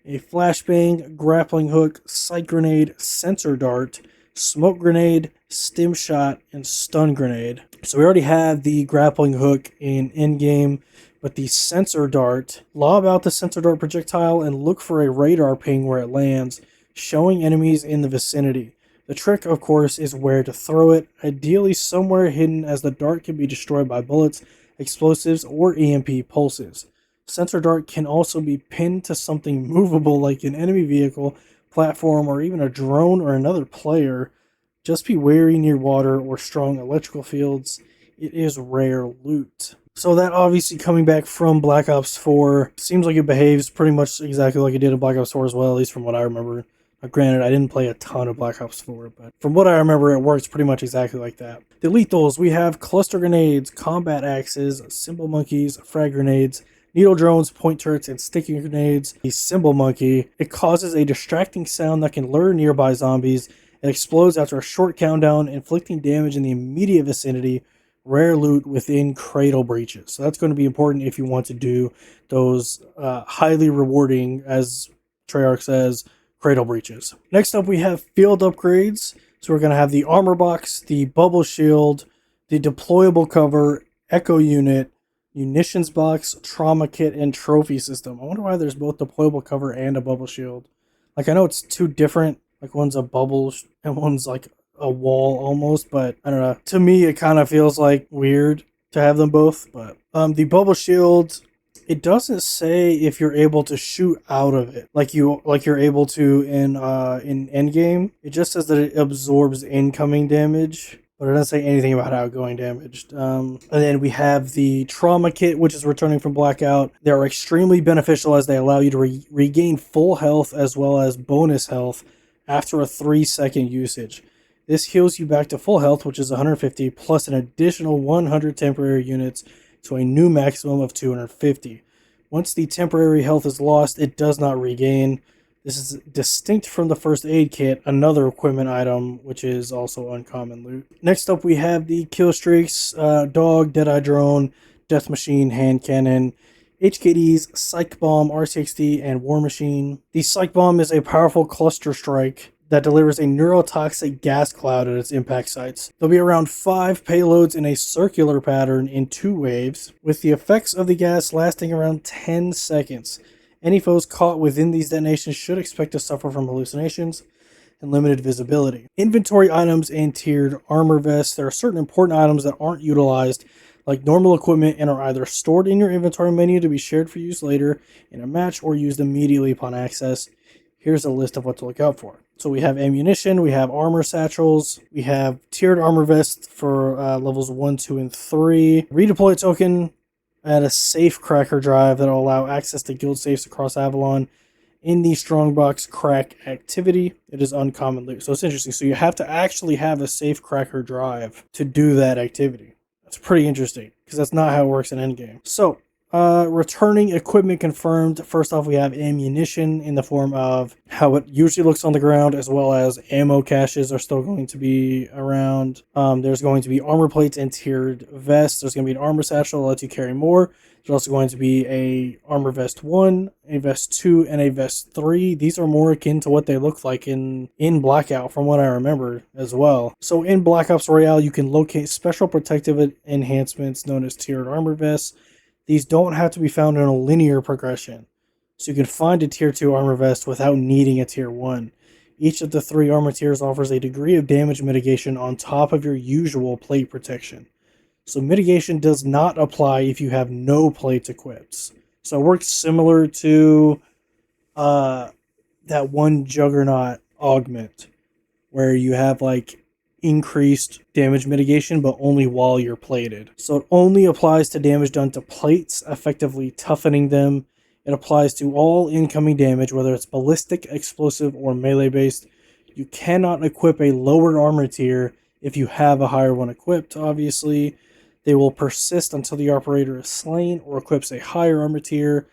a flashbang, grappling hook, sight grenade, sensor dart, smoke grenade, stim shot, and stun grenade. So we already have the grappling hook in in-game, but the sensor dart, lob out the sensor dart projectile and look for a radar ping where it lands, showing enemies in the vicinity. The trick, of course, is where to throw it, ideally somewhere hidden, as the dart can be destroyed by bullets, explosives, or EMP pulses. Sensor dart can also be pinned to something movable like an enemy vehicle, platform, or even a drone or another player. Just be wary near water or strong electrical fields. It is rare loot. So that obviously coming back from Black Ops 4, seems like it behaves pretty much exactly like it did in Black Ops 4 as well, at least from what I remember. Granted, I didn't play a ton of Black Ops 4, but from what I remember, it works pretty much exactly like that. The lethals, we have cluster grenades, combat axes, symbol monkeys, frag grenades, needle drones, point turrets, and sticky grenades. The symbol monkey, it causes a distracting sound that can lure nearby zombies. It explodes after a short countdown, inflicting damage in the immediate vicinity. Rare loot within cradle breaches. So that's going to be important if you want to do those highly rewarding, as Treyarch says, cradle breaches. Next up, we have field upgrades. So we're going to have the armor box, the bubble shield, the deployable cover, echo unit, munitions box, trauma kit, and trophy system. I wonder why there's both deployable cover and a bubble shield. Like, I know it's two different, like one's a bubble and one's like a wall almost, but I don't know. To me, it kind of feels like weird to have them both. But the bubble shield, it doesn't say if you're able to shoot out of it like you're able to in endgame. It just says that it absorbs incoming damage, but it doesn't say anything about outgoing damage. And then we have the trauma kit, which is returning from Blackout. They are extremely beneficial as they allow you to regain full health as well as bonus health after a 3-second usage. This heals you back to full health, which is 150, plus an additional 100 temporary units to a new maximum of 250. Once the temporary health is lost, it does not regain. This is distinct from the first aid kit, another equipment item, which is also uncommon loot. Next up, we have the kill streaks, dog, deadeye drone, death machine, hand cannon, HKDs, Psych Bomb, RCXD, and War Machine. The Psych Bomb is a powerful cluster strike that delivers a neurotoxic gas cloud at its impact sites. There'll be around 5 payloads in a circular pattern in 2 waves, with the effects of the gas lasting around 10 seconds. Any foes caught within these detonations should expect to suffer from hallucinations. and limited visibility. Inventory items and tiered armor vests. There are certain important items that aren't utilized, like normal equipment, and are either stored in your inventory menu to be shared for use later in a match or used immediately upon access. Here's a list of what to look out for. So we have ammunition, we have armor satchels, we have tiered armor vests for levels 1, 2, and 3. Redeploy token at a safe cracker drive that will allow access to guild safes across Avalon. In the strongbox crack activity, it is uncommon loot. So it's interesting. So you have to actually have a safe cracker drive to do that activity. That's pretty interesting because that's not how it works in endgame. So returning equipment confirmed. First off, we have ammunition in the form of how it usually looks on the ground, as well as ammo caches are still going to be around. There's going to be armor plates and tiered vests. There's going to be an armor satchel that lets you carry more. There's also going to be a armor vest 1, a vest 2, and a vest 3. These are more akin to what they look like in Blackout from what I remember as well. So in Black Ops Royale, you can locate special protective enhancements known as tiered armor vests. These don't have to be found in a linear progression. So you can find a tier 2 armor vest without needing a tier 1. Each of the 3 armor tiers offers a degree of damage mitigation on top of your usual plate protection. So mitigation does not apply if you have no plates equipped. So it works similar to that one Juggernaut augment, where you have like increased damage mitigation, but only while you're plated. So it only applies to damage done to plates, effectively toughening them. It applies to all incoming damage, whether it's ballistic, explosive, or melee based. You cannot equip a lower armor tier if you have a higher one equipped, obviously. They will persist until the operator is slain or equips a higher armor tier.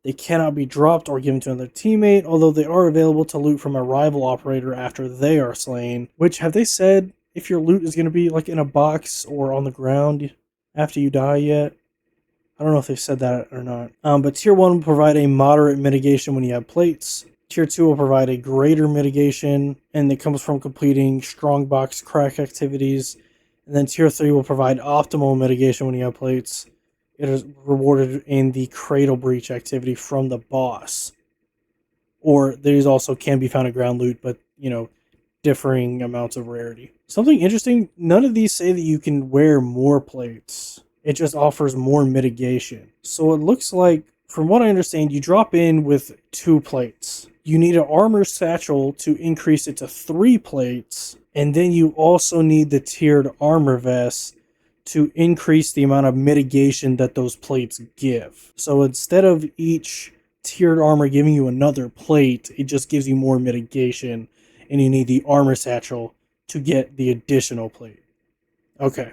They cannot be dropped or given to another teammate, although they are available to loot from a rival operator after they are slain. Which, have they said if your loot is going to be like in a box or on the ground after you die yet? I don't know if they've said that or not. But Tier 1 will provide a moderate mitigation when you have plates. Tier 2 will provide a greater mitigation, and it comes from completing strongbox crack activities. And then Tier 3 will provide optimal mitigation when you have plates. It is rewarded in the Cradle Breach activity from the boss. Or these also can be found at ground loot, but, differing amounts of rarity. Something interesting, none of these say that you can wear more plates. It just offers more mitigation. So it looks like, from what I understand, you drop in with 2 plates. You need an armor satchel to increase it to 3 plates. And then you also need the tiered armor vests to increase the amount of mitigation that those plates give. So instead of each tiered armor giving you another plate, it just gives you more mitigation. And you need the armor satchel to get the additional plate. Okay,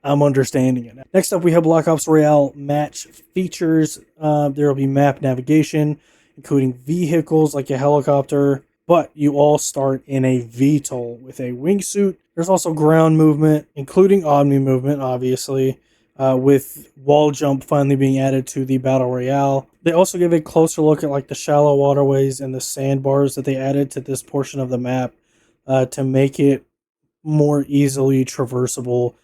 I'm understanding it now. Next up, we have Black Ops Royale match features. There will be map navigation, including vehicles like a helicopter. But you all start in a VTOL with a wingsuit. There's also ground movement, including Omni movement, obviously, with wall jump finally being added to the Battle Royale. They also give a closer look at like the shallow waterways and the sandbars that they added to this portion of the map to make it more easily traversable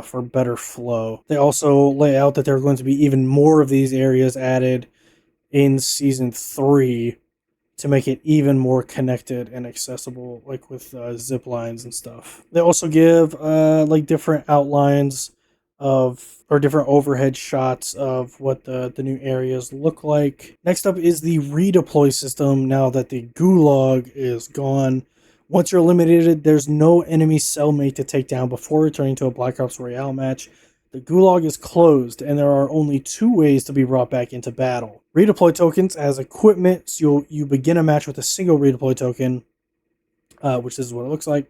for better flow. They also lay out that there are going to be even more of these areas added in Season 3 to make it even more connected and accessible, like with zip lines and stuff. They also give like different outlines or different overhead shots of what the new areas look like. Next up is the redeploy system. Now that the gulag is gone, once you're eliminated, there's no enemy cellmate to take down before returning to a Black Ops Royale match. The gulag is closed, and there are only 2 ways to be brought back into battle. Redeploy tokens as equipment, so you begin a match with a single redeploy token, which is what it looks like,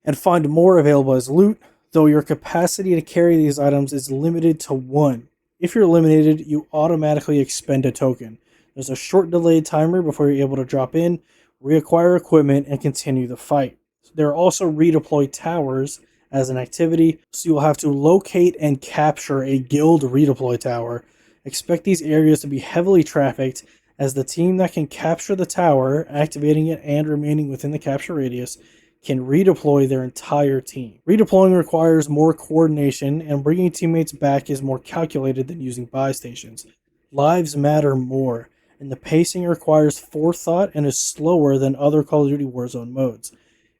and find more available as loot, though your capacity to carry these items is limited to 1. If you're eliminated, you automatically expend a token. There's a short delayed timer before you're able to drop in, reacquire equipment, and continue the fight. There are also redeploy towers as an activity, so you'll have to locate and capture a guild redeploy tower. Expect these areas to be heavily trafficked, as the team that can capture the tower, activating it and remaining within the capture radius, can redeploy their entire team. Redeploying requires more coordination, and bringing teammates back is more calculated than using buy stations. Lives matter more, and the pacing requires forethought and is slower than other Call of Duty Warzone modes.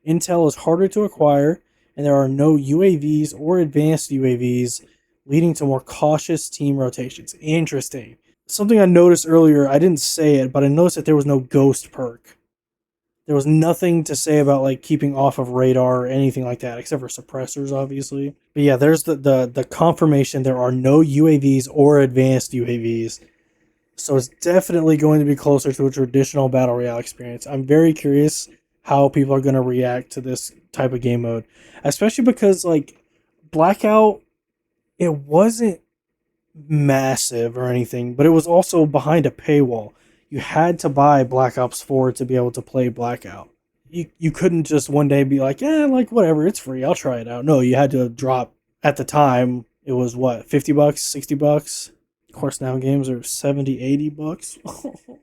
Intel is harder to acquire, and there are no UAVs or advanced UAVs, leading to more cautious team rotations. Interesting. Something I noticed earlier, I didn't say it, but I noticed that there was no ghost perk. There was nothing to say about like keeping off of radar or anything like that, except for suppressors, obviously. But yeah, there's the confirmation there are no UAVs or advanced UAVs. So it's definitely going to be closer to a traditional battle royale experience. I'm very curious how people are going to react to this type of game mode, especially because like Blackout, it wasn't massive or anything, but it was also behind a paywall. You had to buy Black Ops 4 to be able to play Blackout. You couldn't just one day be like, yeah, like whatever, it's free, I'll try it out. No, you had to drop at the time. It was what, $50, $60? Of course, now games are 70, $80.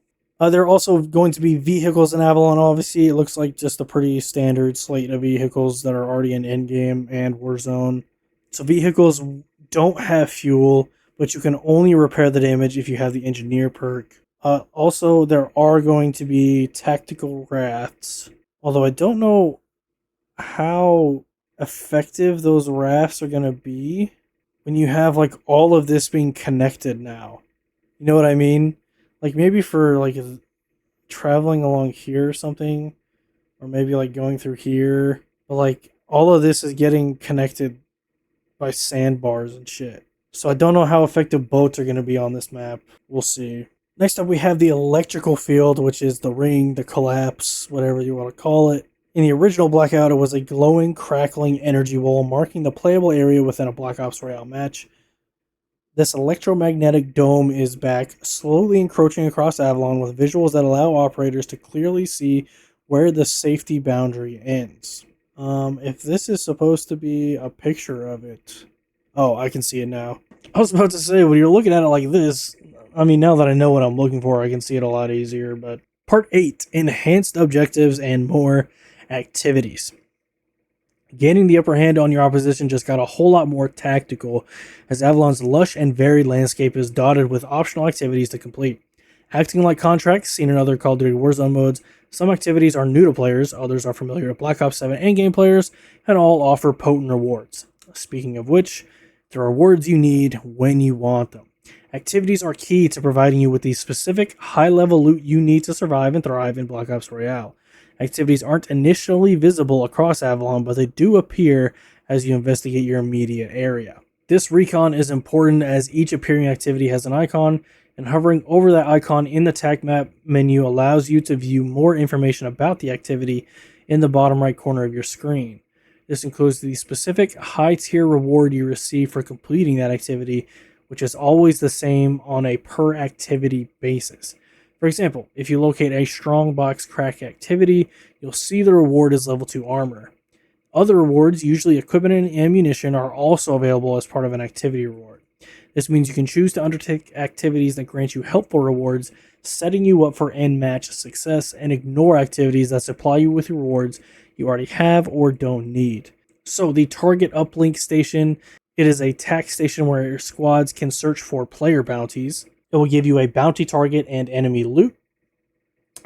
There are also going to be vehicles in Avalon, obviously. It looks like just a pretty standard slate of vehicles that are already in Endgame and Warzone. So vehicles don't have fuel, but you can only repair the damage if you have the engineer perk. Also, there are going to be tactical rafts, although I don't know how effective those rafts are going to be when you have like all of this being connected now. You know what I mean? Like maybe for like traveling along here or something, or maybe like going through here, but like all of this is getting connected by sandbars and shit. So I don't know how effective boats are going to be on this map. We'll see. Next up, we have the electrical field, which is the ring, the collapse, whatever you want to call it. In the original Blackout, it was a glowing, crackling energy wall marking the playable area within a Black Ops Royale match. This electromagnetic dome is back, slowly encroaching across Avalon with visuals that allow operators to clearly see where the safety boundary ends. If this is supposed to be a picture of it... Oh, I can see it now. I was about to say, when you're looking at it like this, I mean, now that I know what I'm looking for, I can see it a lot easier, but... Part 8, Enhanced Objectives and More Activities. Gaining the upper hand on your opposition just got a whole lot more tactical, as Avalon's lush and varied landscape is dotted with optional activities to complete. Acting like contracts seen in other Call of Duty Warzone modes, some activities are new to players, others are familiar to Black Ops 7 endgame players, and all offer potent rewards. Speaking of which, the rewards you need when you want them. Activities are key to providing you with the specific high-level loot you need to survive and thrive in Black Ops Royale. Activities aren't initially visible across Avalon, but they do appear as you investigate your immediate area. This recon is important as each appearing activity has an icon, and hovering over that icon in the TAC map menu allows you to view more information about the activity in the bottom right corner of your screen. This includes the specific high-tier reward you receive for completing that activity, which is always the same on a per-activity basis. For example, if you locate a strongbox crack activity, you'll see the reward is level 2 armor. Other rewards, usually equipment and ammunition, are also available as part of an activity reward. This means you can choose to undertake activities that grant you helpful rewards, setting you up for end match success, and ignore activities that supply you with rewards you already have or don't need. So the target uplink station, it is a TAC station where your squads can search for player bounties. It will give you a bounty target and enemy loot.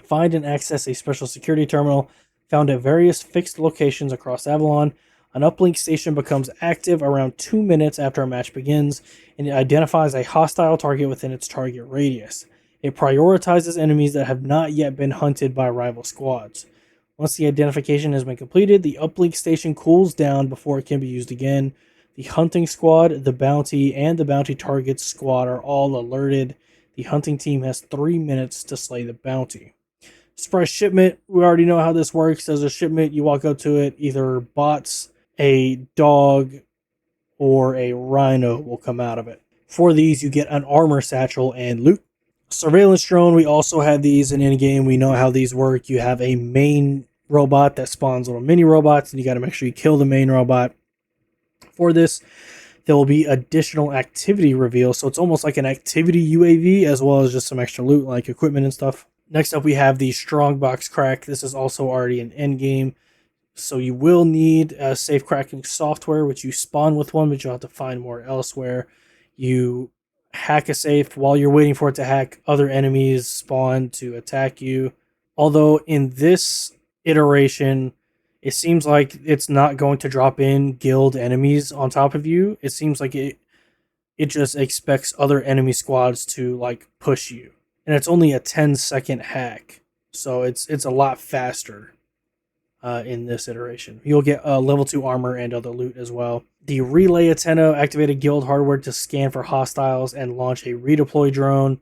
Find and access a special security terminal found at various fixed locations across Avalon. An uplink station becomes active around 2 minutes after a match begins, and it identifies a hostile target within its target radius. It prioritizes enemies that have not yet been hunted by rival squads. Once the identification has been completed, the uplink station cools down before it can be used again. The hunting squad, the bounty, and the bounty target's squad are all alerted. The hunting team has 3 minutes to slay the bounty. Surprise shipment, we already know how this works. As a shipment, you walk up to it, either bots, a dog, or a rhino will come out of it. For these, you get an armor satchel and loot. Surveillance drone, we also have these in in-game. We know how these work. You have a main robot that spawns little mini robots, and you got to make sure you kill the main robot. For this, there will be additional activity reveals, so it's almost like an activity UAV as well as just some extra loot like equipment and stuff. Next up, we have the Strongbox Crack. This is also already an endgame, so you will need safe cracking software, which you spawn with one, but you'll have to find more elsewhere. You hack a safe. While you're waiting for it to hack, other enemies spawn to attack you. Although in this iteration, it seems like it's not going to drop in guild enemies on top of you. It seems like it just expects other enemy squads to like push you. And it's only a 10-second hack. So it's a lot faster in this iteration. You'll get level 2 armor and other loot as well. The relay antenna activated guild hardware to scan for hostiles and launch a redeploy drone.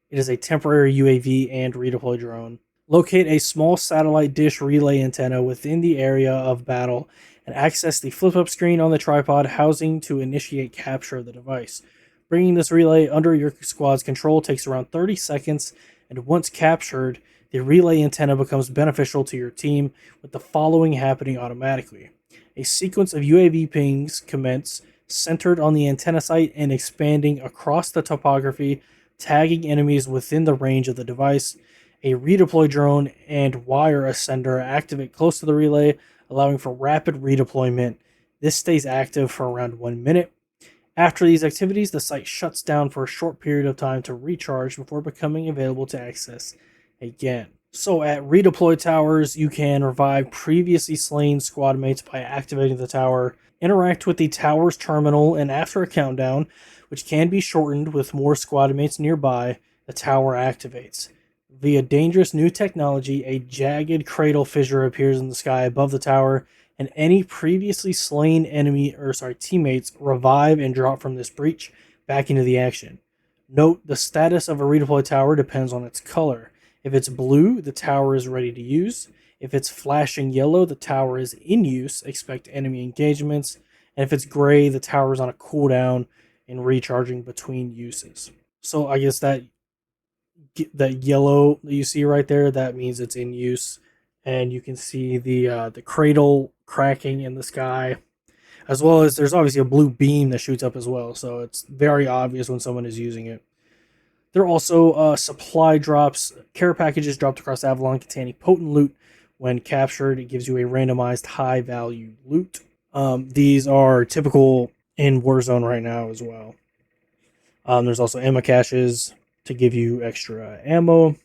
It is a temporary UAV and redeploy drone. Locate a small satellite dish relay antenna within the area of battle and access the flip-up screen on the tripod housing to initiate capture of the device. Bringing this relay under your squad's control takes around 30 seconds, and once captured, the relay antenna becomes beneficial to your team, with the following happening automatically. A sequence of UAV pings commence, centered on the antenna site and expanding across the topography, tagging enemies within the range of the device. A redeploy drone and wire ascender activate close to the relay, allowing for rapid redeployment. This stays active for around 1 minute. After these activities, the site shuts down for a short period of time to recharge before becoming available to access again. So at redeploy towers, you can revive previously slain squad mates by activating the tower, interact with the tower's terminal, and after a countdown, which can be shortened with more squad mates nearby, the tower activates. Via dangerous new technology, a jagged cradle fissure appears in the sky above the tower, and any previously slain teammates revive and drop from this breach back into the action. Note, the status of a redeploy tower depends on its color. If it's blue, the tower is ready to use. If it's flashing yellow, the tower is in use, expect enemy engagements. And if it's gray, the tower is on a cooldown and recharging between uses. So I guess that yellow that you see right there, that means it's in use. And you can see the cradle cracking in the sky, as well as there's obviously a blue beam that shoots up as well. So it's very obvious when someone is using it. There are also supply drops, care packages dropped across Avalon containing potent loot. When captured, it gives you a randomized high-value loot. These are typical in Warzone right now as well. There's also ammo caches to give you extra ammo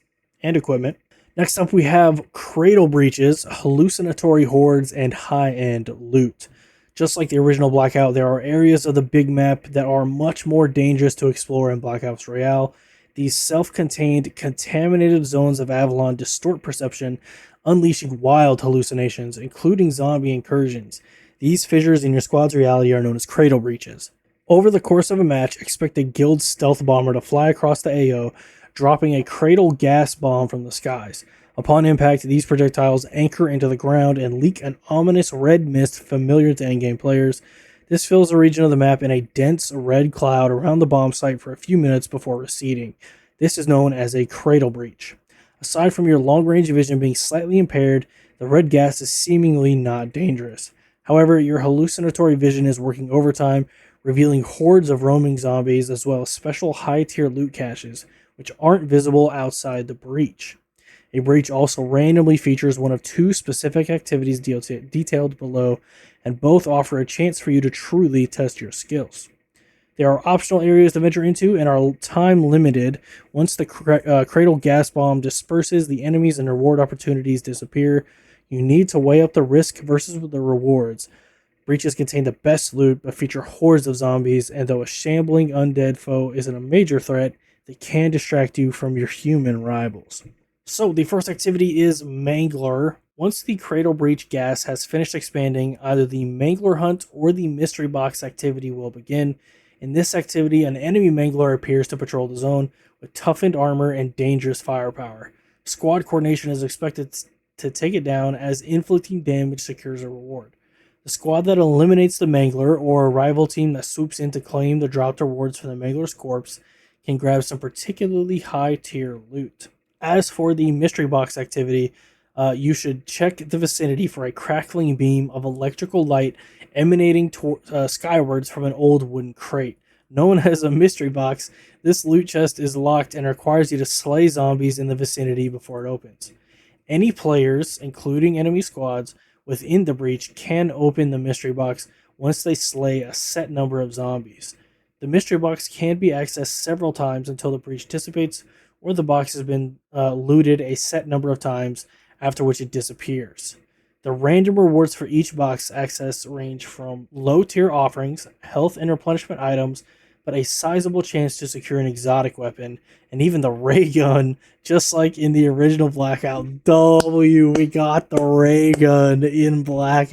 and equipment. Next up, we have cradle breaches, hallucinatory hordes, and high-end loot. Just like the original Blackout, there are areas of the big map that are much more dangerous to explore in Black Ops Royale. These self-contained, contaminated zones of Avalon distort perception, unleashing wild hallucinations, including zombie incursions. These fissures in your squad's reality are known as cradle breaches. Over the course of a match, expect a guild stealth bomber to fly across the AO, dropping a cradle gas bomb from the skies. Upon impact, these projectiles anchor into the ground and leak an ominous red mist familiar to endgame players. This fills a region of the map in a dense red cloud around the bomb site for a few minutes before receding. This is known as a cradle breach. Aside from your long-range vision being slightly impaired, the red gas is seemingly not dangerous. However, your hallucinatory vision is working overtime, revealing hordes of roaming zombies as well as special high-tier loot caches, which aren't visible outside the breach. A breach also randomly features one of two specific activities detailed below, and both offer a chance for you to truly test your skills. There are optional areas to venture into and are time limited. Once the cradle gas bomb disperses, the enemies and reward opportunities disappear. You need to weigh up the risk versus the rewards. Breaches contain the best loot, but feature hordes of zombies, and though a shambling undead foe isn't a major threat, they can distract you from your human rivals. So the first activity is Mangler. Once the Cradle Breach gas has finished expanding, either the Mangler Hunt or the Mystery Box activity will begin. In this activity, an enemy Mangler appears to patrol the zone with toughened armor and dangerous firepower. Squad coordination is expected to take it down as inflicting damage secures a reward. The squad that eliminates the Mangler or a rival team that swoops in to claim the dropped rewards from the Mangler's corpse can grab some particularly high tier loot. As for the Mystery Box activity, you should check the vicinity for a crackling beam of electrical light emanating skywards from an old wooden crate. Known as a Mystery Box, this loot chest is locked and requires you to slay zombies in the vicinity before it opens. Any players, including enemy squads, within the breach can open the Mystery Box once they slay a set number of zombies. The mystery box can be accessed several times until the breach dissipates, or the box has been looted a set number of times, after which it disappears. The random rewards for each box access range from low tier offerings, health and replenishment items, but a sizable chance to secure an exotic weapon, and even the ray gun, just like in the original Blackout W. We got the ray gun in in Black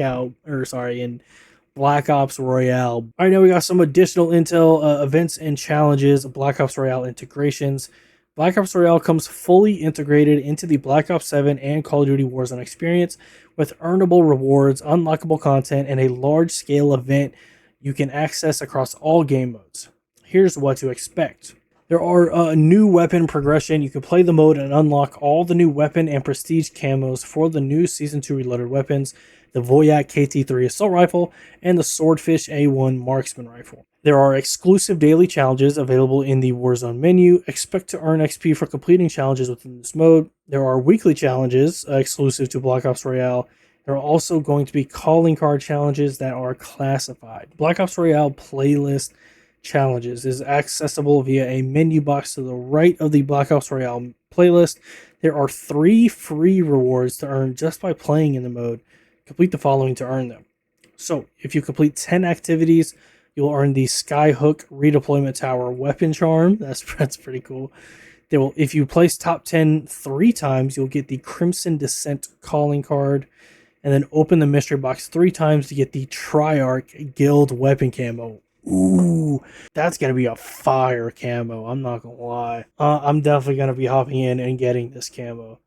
Ops Royale. All right, now we got some additional intel, events and challenges, Black Ops Royale integrations. Black Ops Royale comes fully integrated into the Black Ops 7 and Call of Duty Warzone experience with earnable rewards, unlockable content, and a large-scale event you can access across all game modes. Here's what to expect. There are a new weapon progression. You can play the mode and unlock all the new weapon and prestige camos for the new Season 2 reloaded weapons, the Voyak KT3 assault rifle, and the Swordfish A1 marksman rifle. There are exclusive daily challenges available in the Warzone menu. Expect to earn XP for completing challenges within this mode. There are weekly challenges exclusive to Black Ops Royale. There are also going to be calling card challenges that are classified. Black Ops Royale playlist challenges is accessible via a menu box to the right of the Black Ops Royale playlist. There are 3 free rewards to earn just by playing in the mode. Complete the following to earn them. So, if you complete 10 activities, you'll earn the Skyhook Redeployment Tower Weapon Charm. That's pretty cool. If you place top 10 3 times, you'll get the Crimson Descent calling card. And then open the mystery box 3 times to get the Triarch Guild Weapon Camo. Ooh, that's going to be a fire camo. I'm not going to lie. I'm definitely going to be hopping in and getting this camo.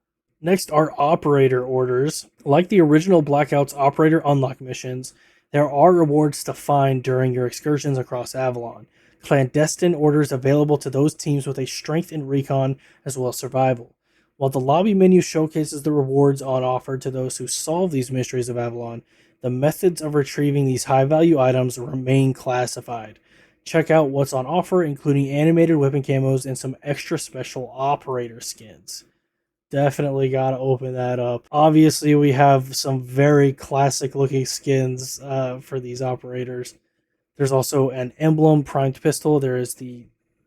Next are operator orders. Like the original Blackouts operator unlock missions, there are rewards to find during your excursions across Avalon. Clandestine orders available to those teams with a strength and recon as well as survival. While the lobby menu showcases the rewards on offer to those who solve these mysteries of Avalon, the methods of retrieving these high-value items remain classified. Check out what's on offer, including animated weapon camos and some extra special operator skins. Definitely gotta open that up. Obviously, we have some very classic-looking skins for these operators. There's also an emblem primed pistol. There is the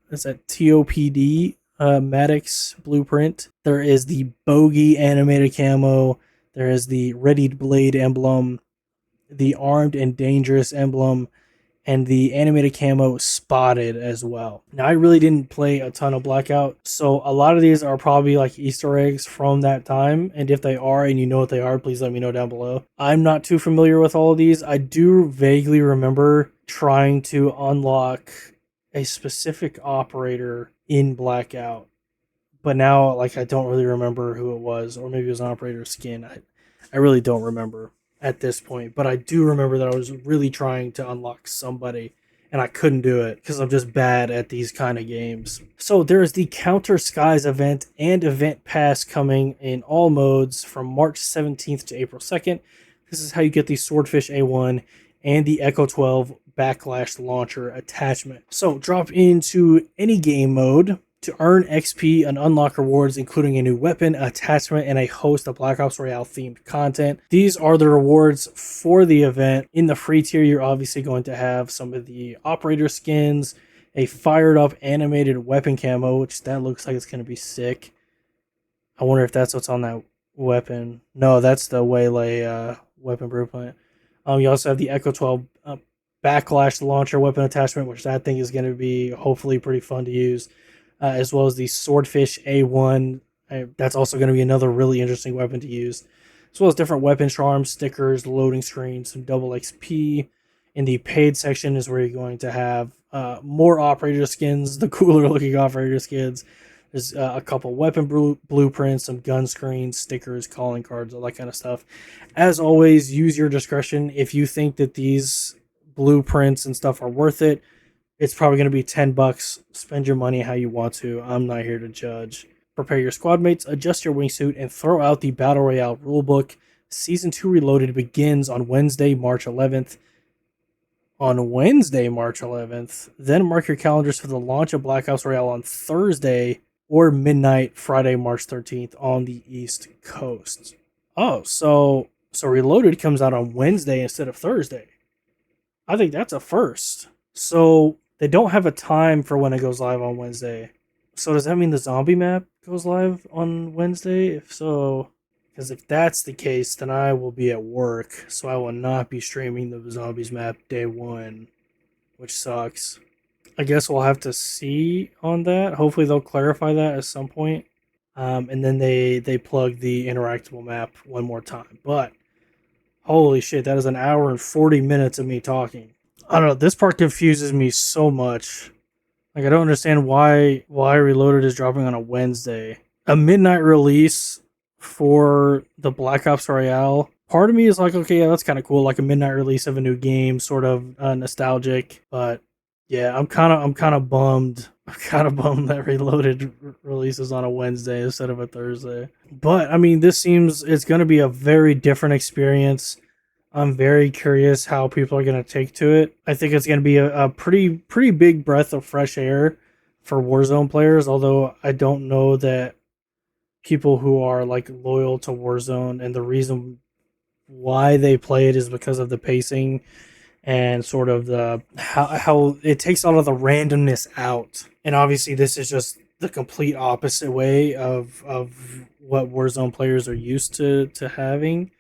TOPD Maddox blueprint. There is the bogey animated camo. There is the readied blade emblem, the armed and dangerous emblem, and the animated camo spotted as well. Now, I really didn't play a ton of Blackout, so a lot of these are probably like Easter eggs from that time, and if they are and you know what they are, please let me know down below. I'm not too familiar with all of these. I do vaguely remember trying to unlock a specific operator in Blackout, but now I don't really remember who it was, or maybe it was an operator skin. I really don't remember at this point, but I do remember that I was really trying to unlock somebody and I couldn't do it because I'm just bad at these kind of games. So there is the Counter Skies event and event pass coming in all modes from March 17th to April 2nd. This is how you get the Swordfish A1 and the Echo 12 Backlash launcher attachment. So drop into any game mode to earn XP and unlock rewards, including a new weapon, attachment, and a host of Black Ops Royale themed content. These are the rewards for the event. In the free tier, you're obviously going to have some of the operator skins, a fired up animated weapon camo, which that looks like it's going to be sick. I wonder if that's what's on that weapon. No, that's the Waylay weapon blueprint. You also have the Echo 12 Backlash launcher weapon attachment, which that thing is going to be hopefully pretty fun to use. As well as the Swordfish A1. That's also going to be another really interesting weapon to use. As well as different weapon charms, stickers, loading screens, some double XP. In the paid section is where you're going to have more operator skins, the cooler looking operator skins. There's a couple weapon blueprints, some gun screens, stickers, calling cards, all that kind of stuff. As always, use your discretion. If you think that these blueprints and stuff are worth it, it's probably going to be $10. Spend your money how you want to. I'm not here to judge. Prepare your squad mates, adjust your wingsuit, and throw out the Battle Royale rulebook. Season 2 Reloaded begins on Wednesday, March 11th. Then mark your calendars for the launch of Black Ops Royale on Thursday or midnight, Friday, March 13th on the East Coast. Oh, so Reloaded comes out on Wednesday instead of Thursday. I think that's a first. So They don't have a time for when it goes live on Wednesday. So does that mean the zombie map goes live on Wednesday? If so, because if that's the case, then I will be at work, so I will not be streaming the zombies map day one, which sucks. I guess we'll have to see on that. Hopefully they'll clarify that at some point. And then they plug the interactable map one more time. But holy shit, that is an hour and 40 minutes of me talking. I don't know. This part confuses me so much. Like I don't understand why Reloaded is dropping on a Wednesday. A midnight release for the Black Ops Royale. Part of me is like, okay, yeah, that's kind of cool. Like a midnight release of a new game, sort of nostalgic. But yeah, I'm kind of bummed. I'm kind of bummed that Reloaded releases on a Wednesday instead of a Thursday. But I mean, this seems it's going to be a very different experience. I'm very curious how people are going to take to it. I think it's going to be a pretty big breath of fresh air for Warzone players. Although I don't know that people who are like loyal to Warzone and the reason why they play it is because of the pacing and sort of the how it takes all of the randomness out. And obviously, this is just the complete opposite way of what Warzone players are used to having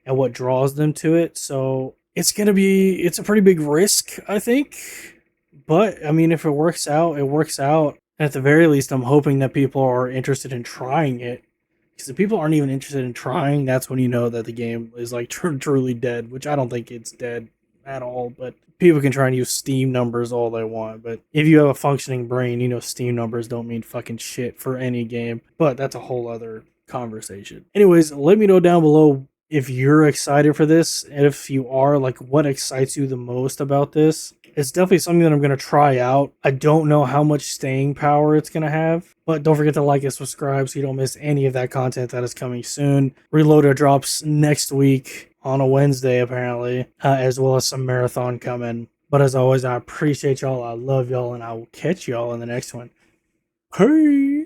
and what draws them to it. So it's a pretty big risk, I think. But I mean, if it works out, it works out. At the very least, I'm hoping that people are interested in trying it. Because if people aren't even interested in trying, that's when you know that the game is like truly dead. Which I don't think it's dead at all. But people can try and use Steam numbers all they want. But if you have a functioning brain, you know Steam numbers don't mean fucking shit for any game. But that's a whole other conversation. Anyways, let me know down below if you're excited for this, and if you are, like, what excites you the most about this. It's definitely something that I'm going to try out. I don't know how much staying power it's going to have, but don't forget to like and subscribe so you don't miss any of that content that is coming soon. Reloaded drops next week on a Wednesday, apparently, as well as some marathon coming. But as always, I appreciate y'all, I love y'all, and I will catch y'all in the next one. Hey!